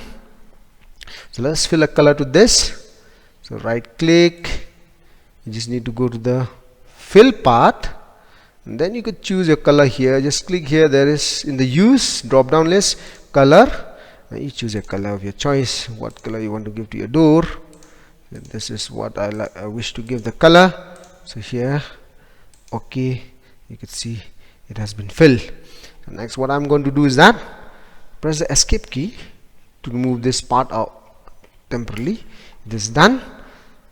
So let's fill a color to this. So right click, you just need to go to the fill part, and then you could choose your color here. Just click here, there is in the use drop down list color, and you choose a color of your choice, what color you want to give to your door. And this is what I wish to give the color. So here, okay, you can see it has been filled. So next what I'm going to do is that press the escape key to remove this part out temporarily. This is done.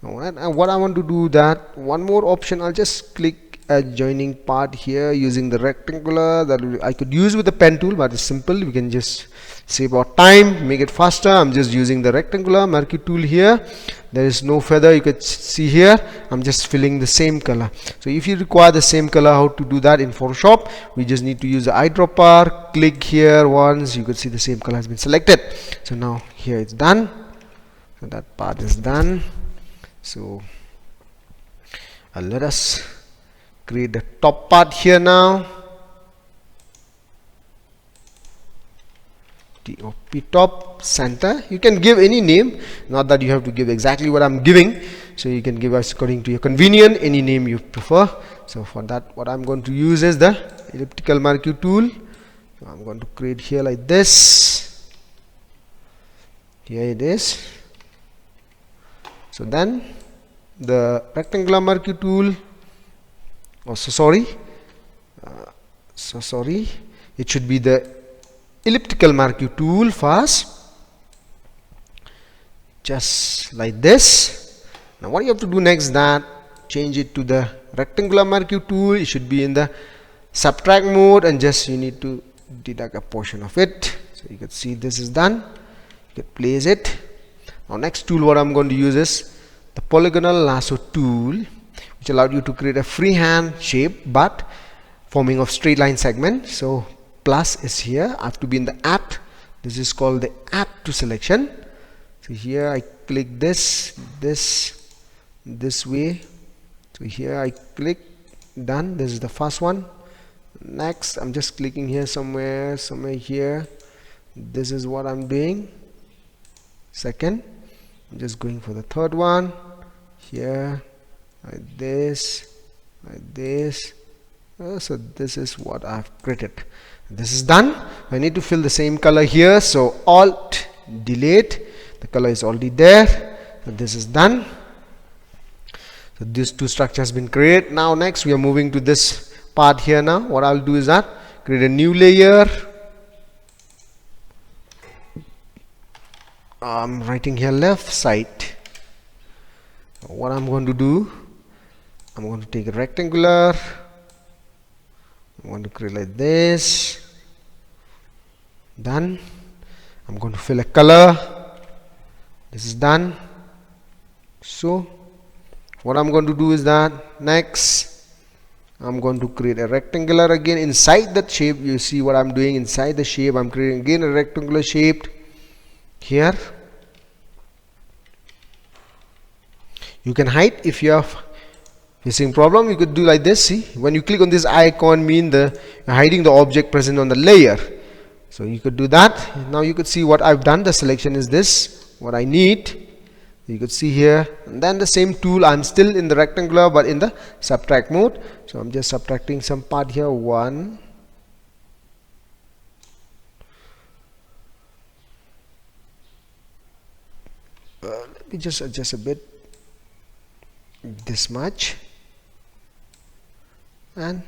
And what I want to do that one more option, I'll just click a joining part here using the rectangular that I could use with the pen tool, but it's simple. We can just save our time, make it faster. I'm just using the rectangular marquee tool here. There is no feather, you could see here. I'm just filling the same color. So if you require the same color, how to do that in Photoshop, we just need to use the eyedropper, click here once, you could see the same color has been selected. So now here it's done. So that part is done. So let us create the top part here now. TOP, top, center. You can give any name, not that you have to give exactly what I'm giving. So you can give us according to your convenience any name you prefer. So for that, what I'm going to use is the elliptical marquee tool. So I'm going to create here like this. Here it is. So then the rectangular marquee tool, it should be the elliptical marquee tool first, just like this. Now what you have to do next, that change it to the rectangular marquee tool. It should be in the subtract mode, and just you need to deduct a portion of it. So you can see this is done. You can place it. Now next tool what I'm going to use is the polygonal lasso tool, which allowed you to create a freehand shape but forming of straight line segment. So plus is here, I have to be in the add. This is called the add to selection. So here I click this way. So here I click done. This is the first one. Next I'm just clicking here somewhere here. This is what I'm doing. Second, I'm just going for the third one. here, like this, like this. So this is what I've created. This is done. I need to fill the same color here, so Alt delete. The color is already there. So this is done. So these two structures has been created. Now next we are moving to this part here. Now what I'll do is that create a new layer. I'm writing here left side. What I'm going to do, I'm going to take a rectangular. I'm going to create like this. Done. I'm going to fill a color. This is done. So what I'm going to do is that next I'm going to create a rectangular again inside that shape. You see what I'm doing inside the shape. I'm creating again a rectangular shape here. You can hide if you have facing problem. You could do like this. See, when you click on this icon, mean the hiding the object present on the layer. So you could do that. Now you could see what I've done. The selection is this, what I need. You could see here, and then the same tool. I'm still in the rectangular but in the subtract mode. So I'm just subtracting some part here. 1, let me just adjust a bit, this much and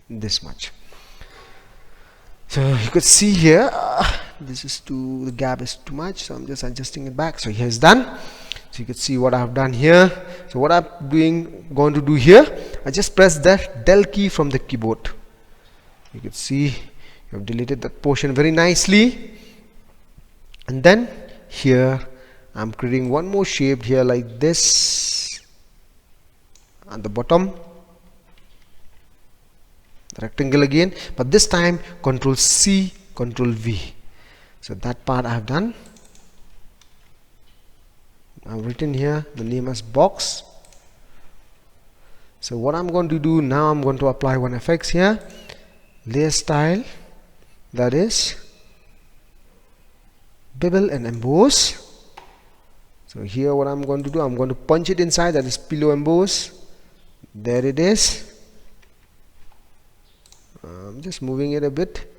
this much. So you could see here, this is too, the gap is too much, so I'm just adjusting it back. So here is done. So you could see what I've done here. So what I'm going to do here, I just press the del key from the keyboard. You could see you have deleted that portion very nicely. And then here I'm creating one more shape here like this at the bottom, the rectangle again, but this time Control C, Control V. So that part I have done. I've written here the name as box. So what I'm going to do now, I'm going to apply one effects here, layer style, that is bevel and emboss. So here what I'm going to do, I'm going to punch it inside, that is pillow emboss. There it is. I'm just moving it a bit.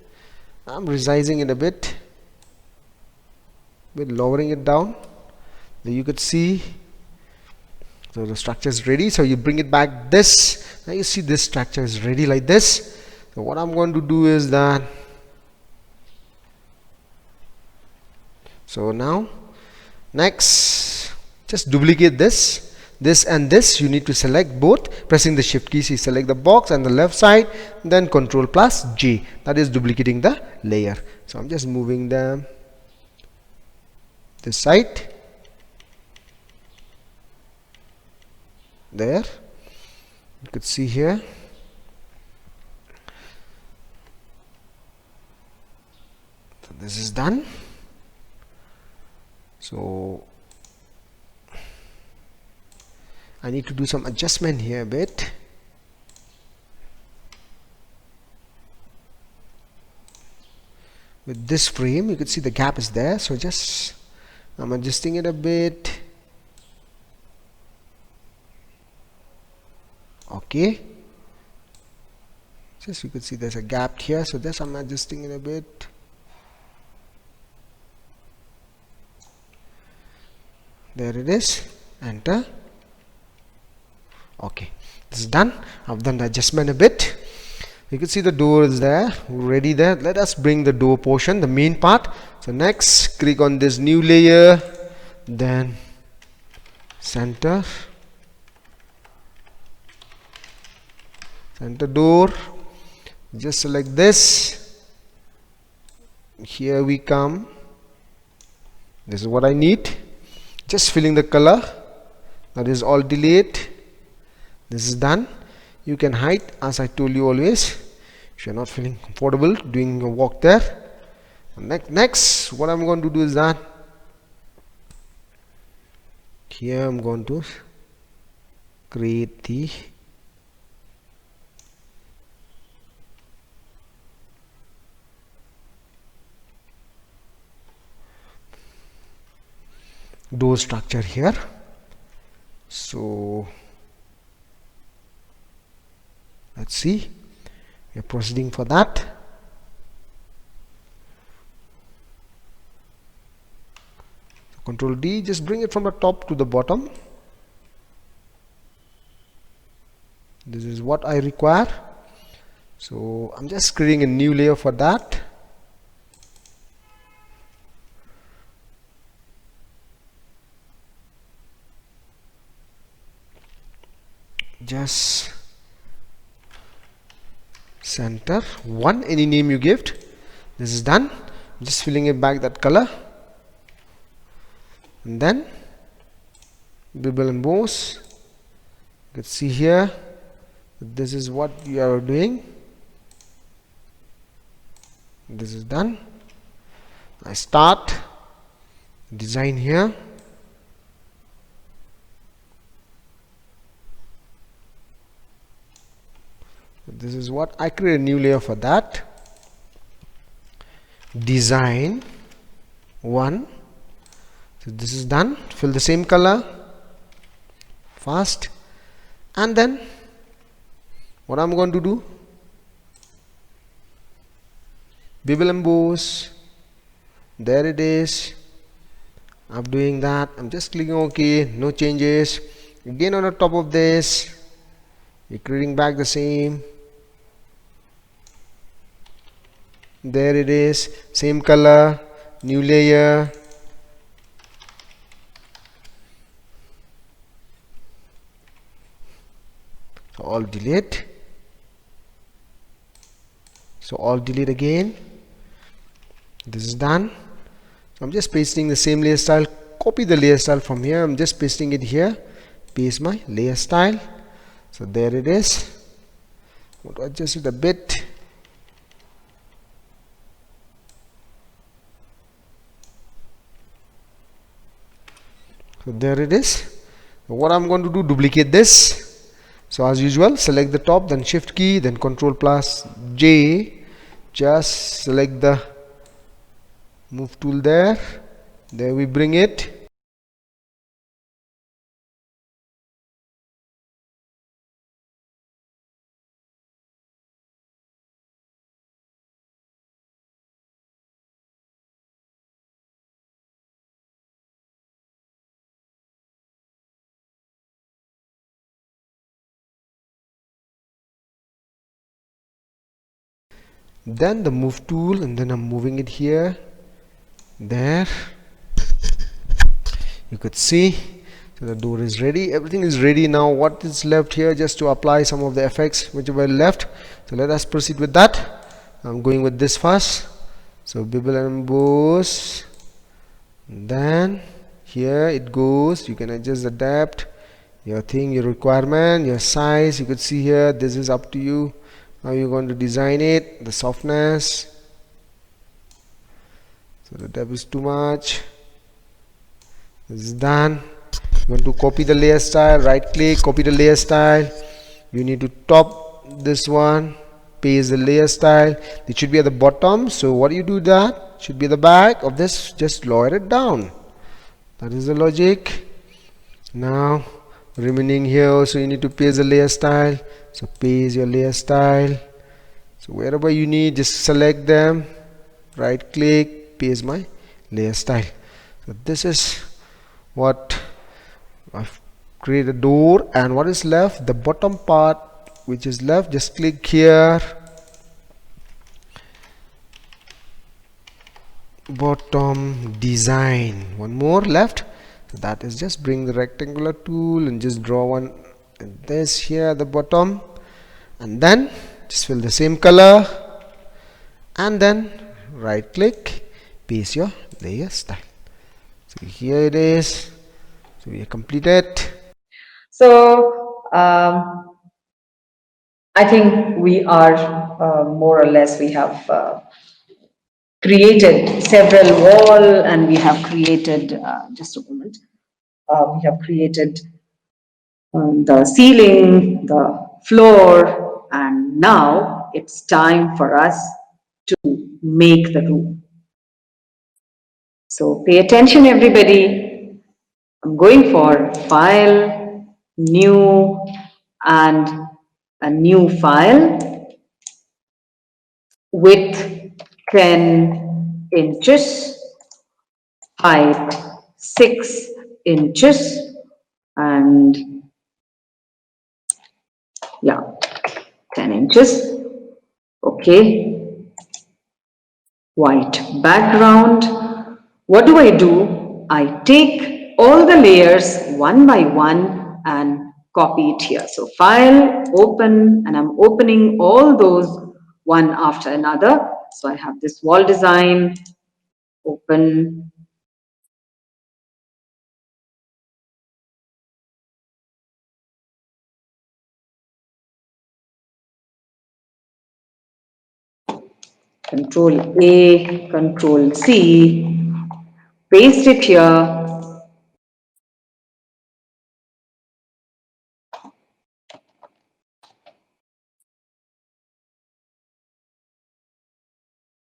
I'm resizing it a bit, lowering it down. There you could see. So the structure is ready. So you bring it back this. Now you see this structure is ready like this. So what I'm going to do is that. So now next, just duplicate this and this. You need to select both, pressing the shift key. So you select the box and the left side, then Control plus J, that is duplicating the layer. So I'm just moving them this side, there you could see here. So this is done. So I need to do some adjustment here a bit. With this frame, you could see the gap is there. So just I'm adjusting it a bit. Okay. Just you could see there's a gap here. So this I'm adjusting it a bit. There it is. Enter. Okay, this is done. I've done the adjustment a bit. You can see the door is there, ready there. Let us bring the door portion, the main part. So next, click on this new layer, then center door. Just select this. Here we come. This is what I need. Just filling the color. That is all delete. This is done. You can hide, as I told you always, if you're not feeling comfortable doing your work there. Next, what I'm going to do is that here I'm going to create the door structure here. So let's see, we are proceeding for that. So Control D, just bring it from the top to the bottom. This is what I require. So I'm just creating a new layer for that. Just center one, any name you give. This is done. I'm just filling it back that color, and then bevel and emboss. You can see here, this is what you are doing. This is done. I start design here. This is what I create a new layer for that. Design 1. So this is done. Fill the same color fast, and then what I'm going to do, bevel emboss. There it is. I'm doing that. I'm just clicking OK. No changes. Again on the top of this, you're creating back the same. There it is, same color, new layer. So all delete. So all delete again. This is done. So I'm just pasting the same layer style. Copy the layer style from here. I'm just pasting it here. Paste my layer style. So there it is. I'm going to adjust it a bit. So there it is. So what I'm going to do, duplicate this. So as usual, select the top, then shift key, then control plus J. Just select the move tool there. There we bring it. Then the move tool, and then I'm moving it here, there. You could see. So the door is ready. Everything is ready now. What is left here, just to apply some of the effects which were left. So let us proceed with that. I'm going with this first. So bevel and emboss. Then here it goes. You can adjust the depth, your thing, your requirement, your size. You could see here. This is up to you. How you're going to design it, the softness. So the depth is too much. This is done. You want to copy the layer style, right click, copy the layer style. You need to top this one, paste the layer style. It should be at the bottom. So what do you do that? Should be the back of this, just lower it down. That is the logic. Now remaining here also you need to paste the layer style. So paste your layer style. So wherever you need, just select them, right click, paste my layer style. So this is what I've created a door, and what is left, the bottom part which is left, just click here, bottom design, one more left. So that is just bring the rectangular tool and just draw one this here at the bottom, and then just fill the same color, and then right click, paste your layer style. So here it is. So we are completed. So I think we are more or less, we have created several wall, and we have created, just a moment, we have created the ceiling, the floor, and now it's time for us to make the room. So pay attention, everybody. I'm going for File, new, and a new file, width 10 inches, height 6 inches, and yeah, 10 inches. Okay, white background. What do I do? I take all the layers one by one and copy it here. So file, open, and I'm opening all those one after another. So I have this wall design, open, Control A, Control C, paste it here,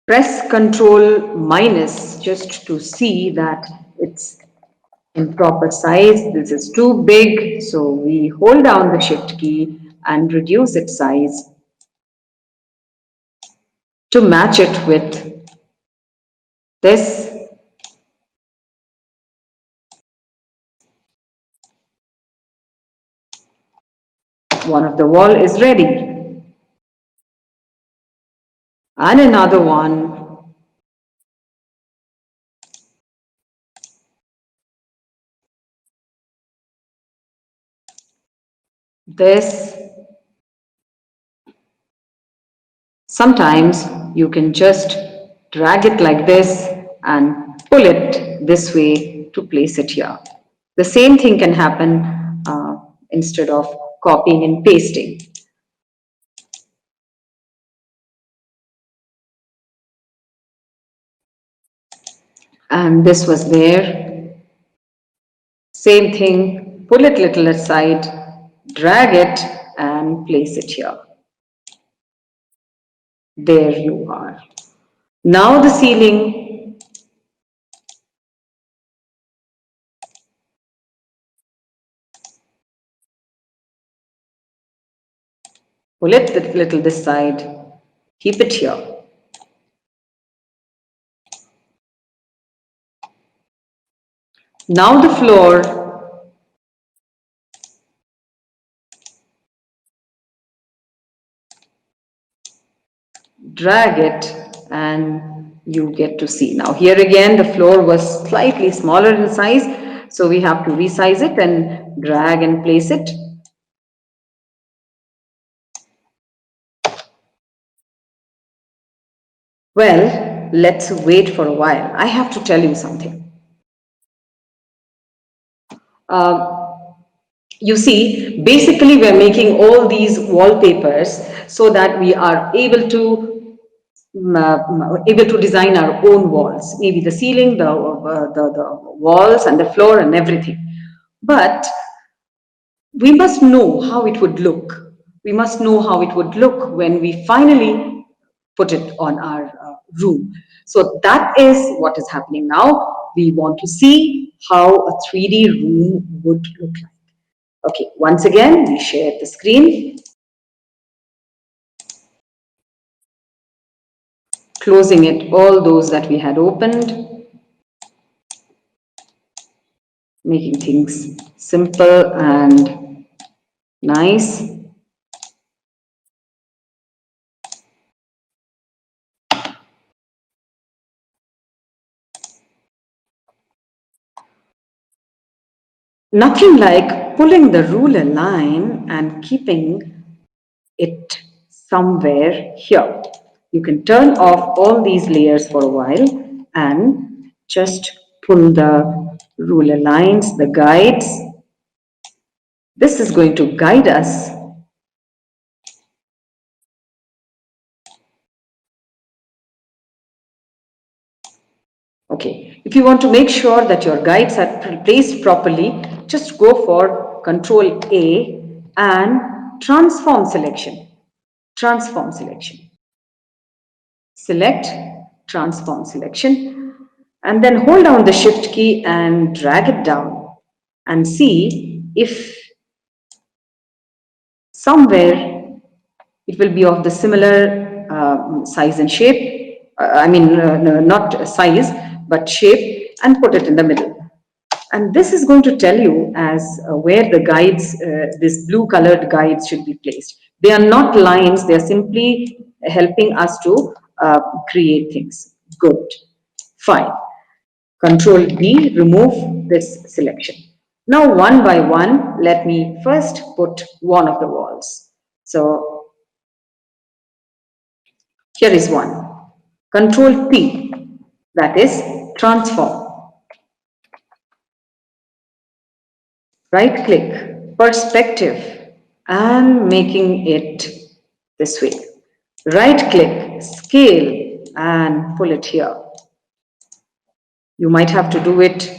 press Control minus just to see that it's in proper size. This is too big, so we hold down the shift key and reduce its size to match it with this. One of the wall is ready, and another one. This. Sometimes you can just drag it like this and pull it this way to place it here. The same thing can happen instead of copying and pasting. And this was there. Same thing, pull it little aside, drag it and place it here. There you are. Now the ceiling. Pull it a little this side, keep it here. Now the floor, drag it and you get to see. Now here again the floor was slightly smaller in size, so we have to resize it and drag and place it. Well, let's wait for a while. I have to tell you something. You see, basically we're making all these wallpapers so that we are able to design our own walls, maybe the ceiling, the walls and the floor and everything. But we must know how it would look. We must know how it would look when we finally put it on our room. So that is what is happening now. We want to see how a 3D room would look like. Okay, once again, we share the screen, closing it, all those that we had opened, making things simple and nice. Nothing like pulling the ruler line and keeping it somewhere here. You can turn off all these layers for a while and just pull the ruler lines, the guides. This is going to guide us. Okay, if you want to make sure that your guides are placed properly, just go for Control A and transform selection. Transform selection. Select transform selection and then hold down the shift key and drag it down and see if somewhere it will be of the similar size and shape. No, not size, but shape, and put it in the middle. And this is going to tell you as where the guides, this blue colored guides should be placed. They are not lines, they are simply helping us to create things. Good. Fine. Control D, remove this selection. Now, one by one, let me first put one of the walls. So, here is one. Control P, that is transform. Right click, perspective, and making it this way. Right click, scale, and pull it here. You might have to do it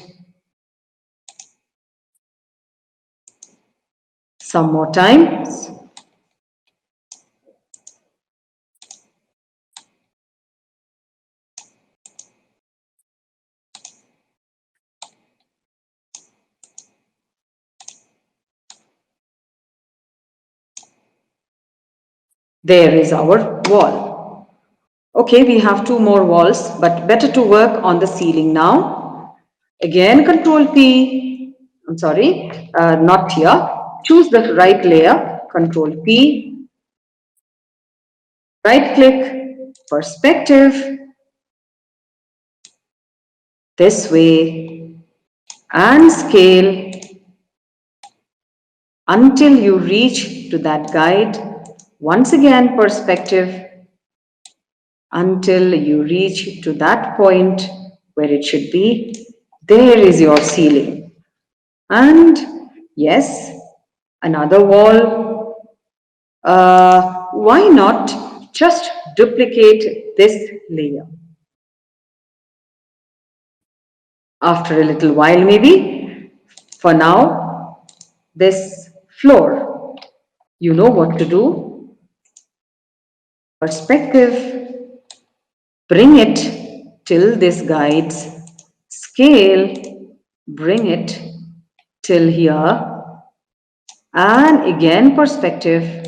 some more times. There is our wall. Okay, we have two more walls, but better to work on the ceiling now. Again, Control P, I'm sorry, not here. Choose the right layer, Control P, right click, perspective, this way, and scale until you reach to that guide. Once again, perspective until you reach to that point where it should be. There is your ceiling. And yes, another wall. Why not just duplicate this layer? After a little while, maybe. For now, this floor, you know what to do. Perspective, bring it till this guides. Scale, bring it till here. And again, perspective.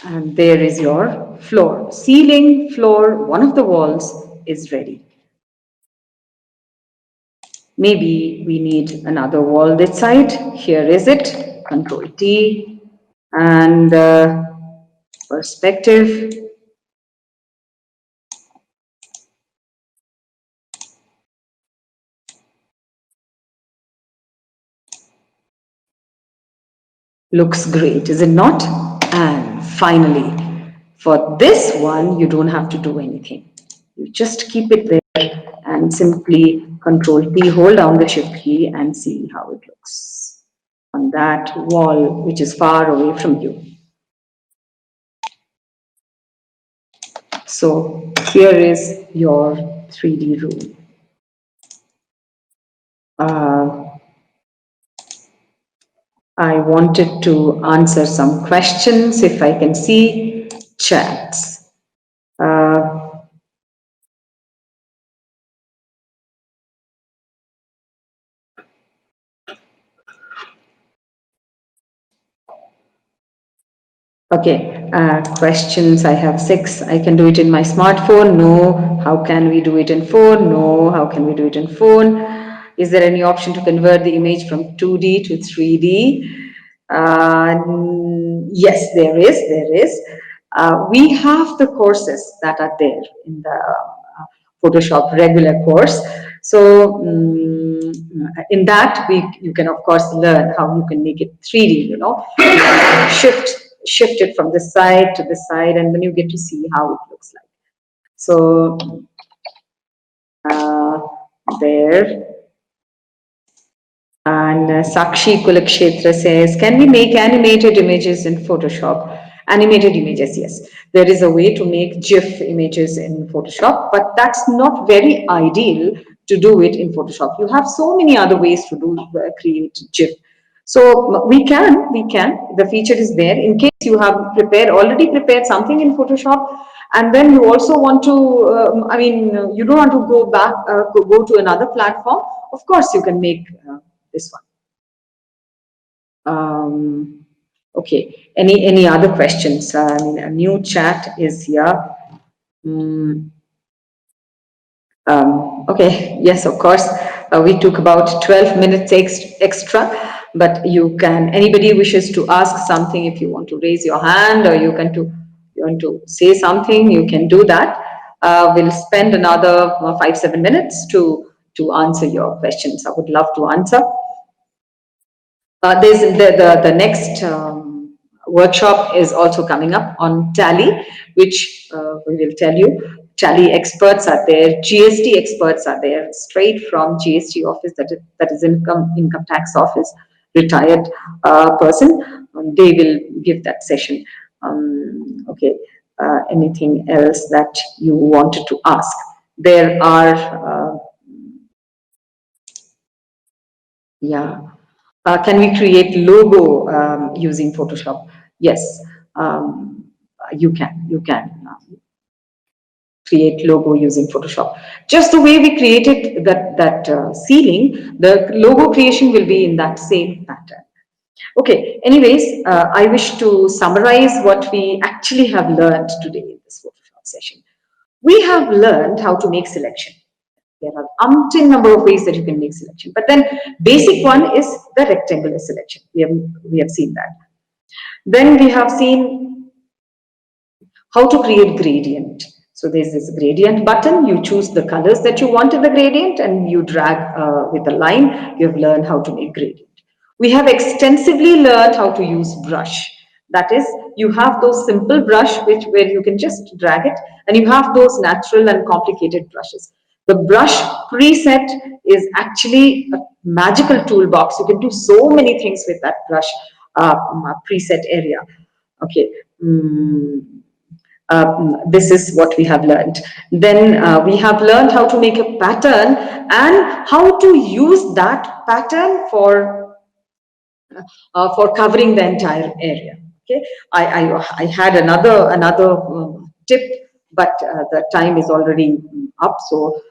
And there is your floor. Ceiling, floor, one of the walls is ready. Maybe we need another wall this side. Here is it. Control T. And perspective. Looks great, is it not? And finally, for this one, you don't have to do anything. You just keep it there and simply Control P, hold down the Shift key and see how it looks on that wall which is far away from you. So here is your 3D room. I wanted to answer some questions if I can see chats. Okay, questions. I have 6. I can do it in my smartphone. No. How can we do it in phone? No. How can we do it in phone? Is there any option to convert the image from 2D to 3D? Yes, there is. There is. We have the courses that are there in the Photoshop regular course. So in that you can of course learn how you can make it 3D, you know, shift it from this side to this side, and then you get to see how it looks like. So there. And Sakshi Kulakshetra says, can we make animated images in Photoshop? Animated images, yes. There is a way to make GIF images in Photoshop, but that's not very ideal to do it in Photoshop. You have so many other ways to do create GIF. So we can, the feature is there in case you have already prepared something in Photoshop, and then you also want to, you don't want to go back, go to another platform. Of course, you can make this one. Okay, any other questions? I mean, a new chat is here. Mm. Okay, yes, of course. We took about 12 minutes extra, but you can, anybody wishes to ask something, if you want to raise your hand or you want to say something, you can do that. We'll spend another 5-7 minutes to answer your questions. I would love to answer. There's the next workshop is also coming up on Tally, which we will tell you. Tally experts are there, GST experts are there, straight from GST office, that is income tax office, retired person. They will give that session. Okay. Anything else that you wanted to ask? There are, yeah. Can we create logo using Photoshop? Yes, you can. You can create logo using Photoshop. Just the way we created that ceiling, the logo creation will be in that same pattern. Okay. Anyways, I wish to summarize what we actually have learned today in this Photoshop session. We have learned how to make selection. There are umpteen number of ways that you can make selection, but then basic one is the rectangular selection. We have seen that. Then we have seen how to create gradient. So there's this gradient button. You choose the colors that you want in the gradient, and you drag with the line. You have learned how to make gradient. We have extensively learned how to use brush. That is, you have those simple brush where you can just drag it, and you have those natural and complicated brushes. The brush preset is actually a magical toolbox. You can do so many things with that brush preset area. Okay. This is what we have learned. Then we have learned how to make a pattern and how to use that pattern for covering the entire area. Okay, I had another tip, but the time is already up, so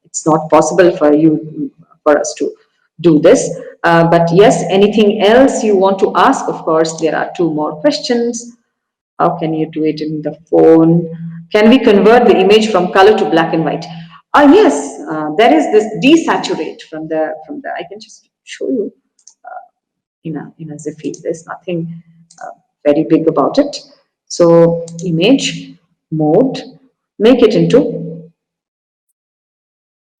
it's not possible for us to do this. But yes, anything else you want to ask? Of course, there are two more questions. How can you do it in the phone? Can we convert the image from color to black and white? Yes, there is this desaturate from the. I can just show you in a Ziffy. There's nothing very big about it. So image mode, make it into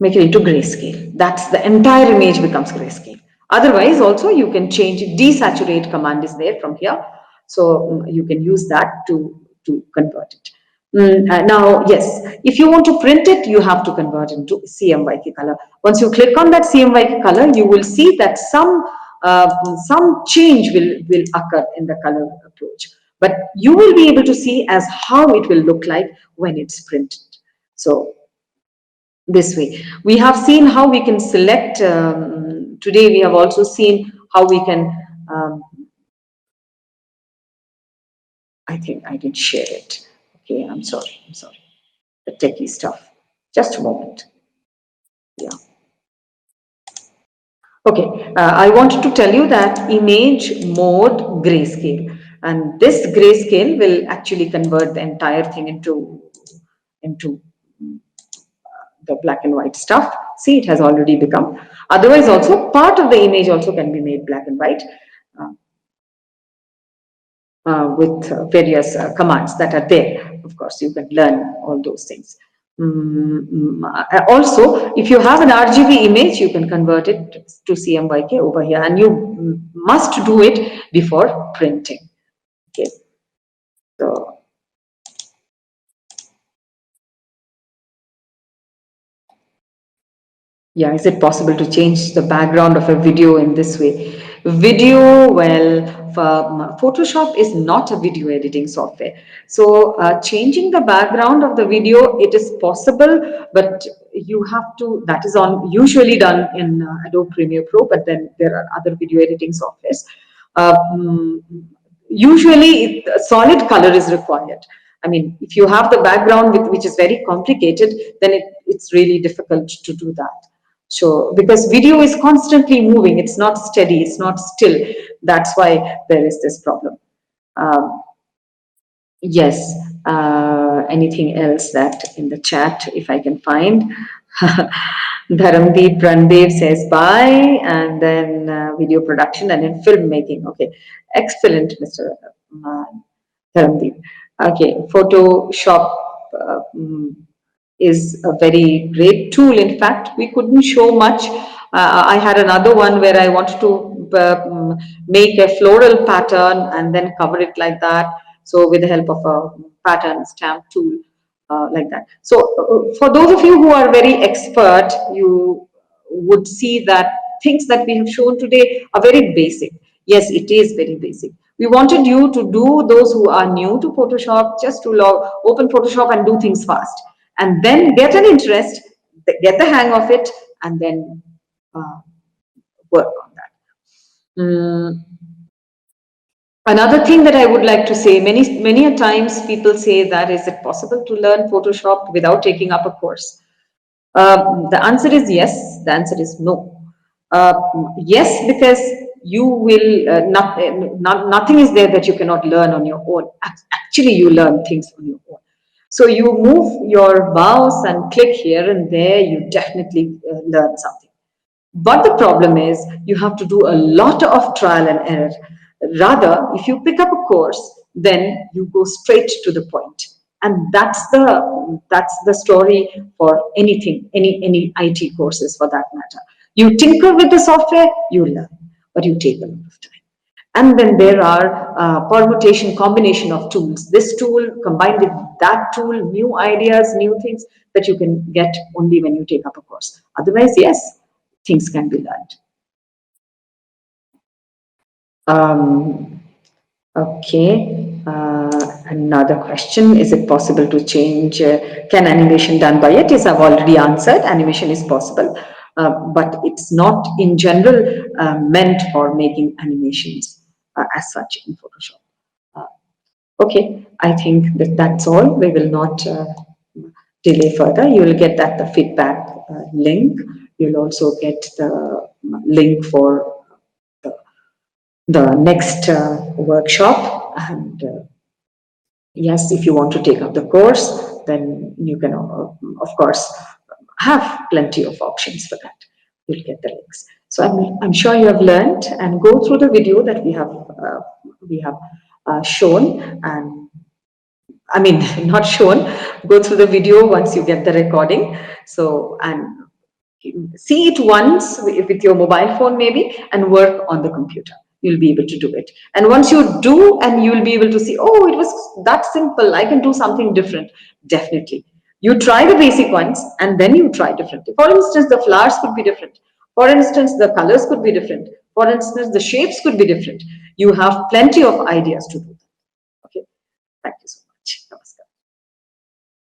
grayscale. That's the entire image becomes grayscale. Otherwise, also you can change desaturate command is there from here. So you can use that to convert it. Now, yes, if you want to print it, you have to convert into CMYK color. Once you click on that CMYK color, you will see that some change will occur in the color approach. But you will be able to see as how it will look like when it's printed. So this way, we have seen how we can select. Today, we have also seen how we can. I think I did share it. Okay, I'm sorry. The techie stuff. Just a moment. Yeah. Okay, I wanted to tell you that image mode grayscale, and this grayscale will actually convert the entire thing into the black and white stuff. See, it has already become. Otherwise, also part of the image also can be made black and white. With various commands that are there. Of course, you can learn all those things. Also, if you have an RGB image, you can convert it to CMYK over here, and you must do it before printing. Okay, so yeah, is it possible to change the background of a video in this way? Video, well, Photoshop is not a video editing software. So changing the background of the video, it is possible, but you have to, that is on usually done in Adobe Premiere Pro, but then there are other video editing softwares. Um, Usually a solid color is required. I mean, if you have the background which is very complicated, then it's really difficult to do that. So, because video is constantly moving, it's not steady, it's not still. That's why there is this problem. Um, yes. Anything else that in the chat, if I can find? Dharamdeep Randev says bye, and then video production and then filmmaking. Okay, excellent, Mr. Dharamdeep. Okay, Photoshop is a very great tool. In fact, we couldn't show much. I had another one where I wanted to make a floral pattern and then cover it like that. So with the help of a pattern stamp tool, like that. So for those of you who are very expert, you would see that things that we have shown today are very basic. Yes, it is very basic. We wanted you to do, those who are new to Photoshop, just to open Photoshop and do things fast. And then get an interest, get the hang of it, and then uh, work on that. Another thing that I would like to say, many a times people say that, is it possible to learn Photoshop without taking up a course? The answer is yes, the answer is no. Yes, because you will, nothing is there that you cannot learn on your own. Actually, you learn things on your own. So you move your mouse and click here and there, you definitely learn something. But the problem is you have to do a lot of trial and error. Rather, if you pick up a course, then you go straight to the point. And that's the story for anything, any IT courses for that matter. You tinker with the software, you learn, but you take a lot of time. And then there are permutation, combination of tools. This tool combined with that tool, new ideas, new things that you can get only when you take up a course. Otherwise, yes, things can be learned. Okay, another question. Is it possible to change, can animation done by it? Yes, I've already answered, animation is possible, but it's not in general meant for making animations as such in Photoshop. Okay, I think that that's all. We will not delay further. You will get that the feedback link. You'll also get the link for the next workshop. And yes, if you want to take up the course, then you can, of course, have plenty of options for that. You'll get the links. So I'm sure you have learned, and go through the video that we have shown, and I mean, not shown, go through the video once you get the recording. So, and see it once with your mobile phone maybe, and work on the computer. You'll be able to do it. And once you do, and you'll be able to see, oh, it was that simple, I can do something different. Definitely. You try the basic ones, and then you try differently. For instance, the flowers could be different. For instance, the colors could be different. For instance, the shapes could be different. You have plenty of ideas to do that. Okay. Thank you so much.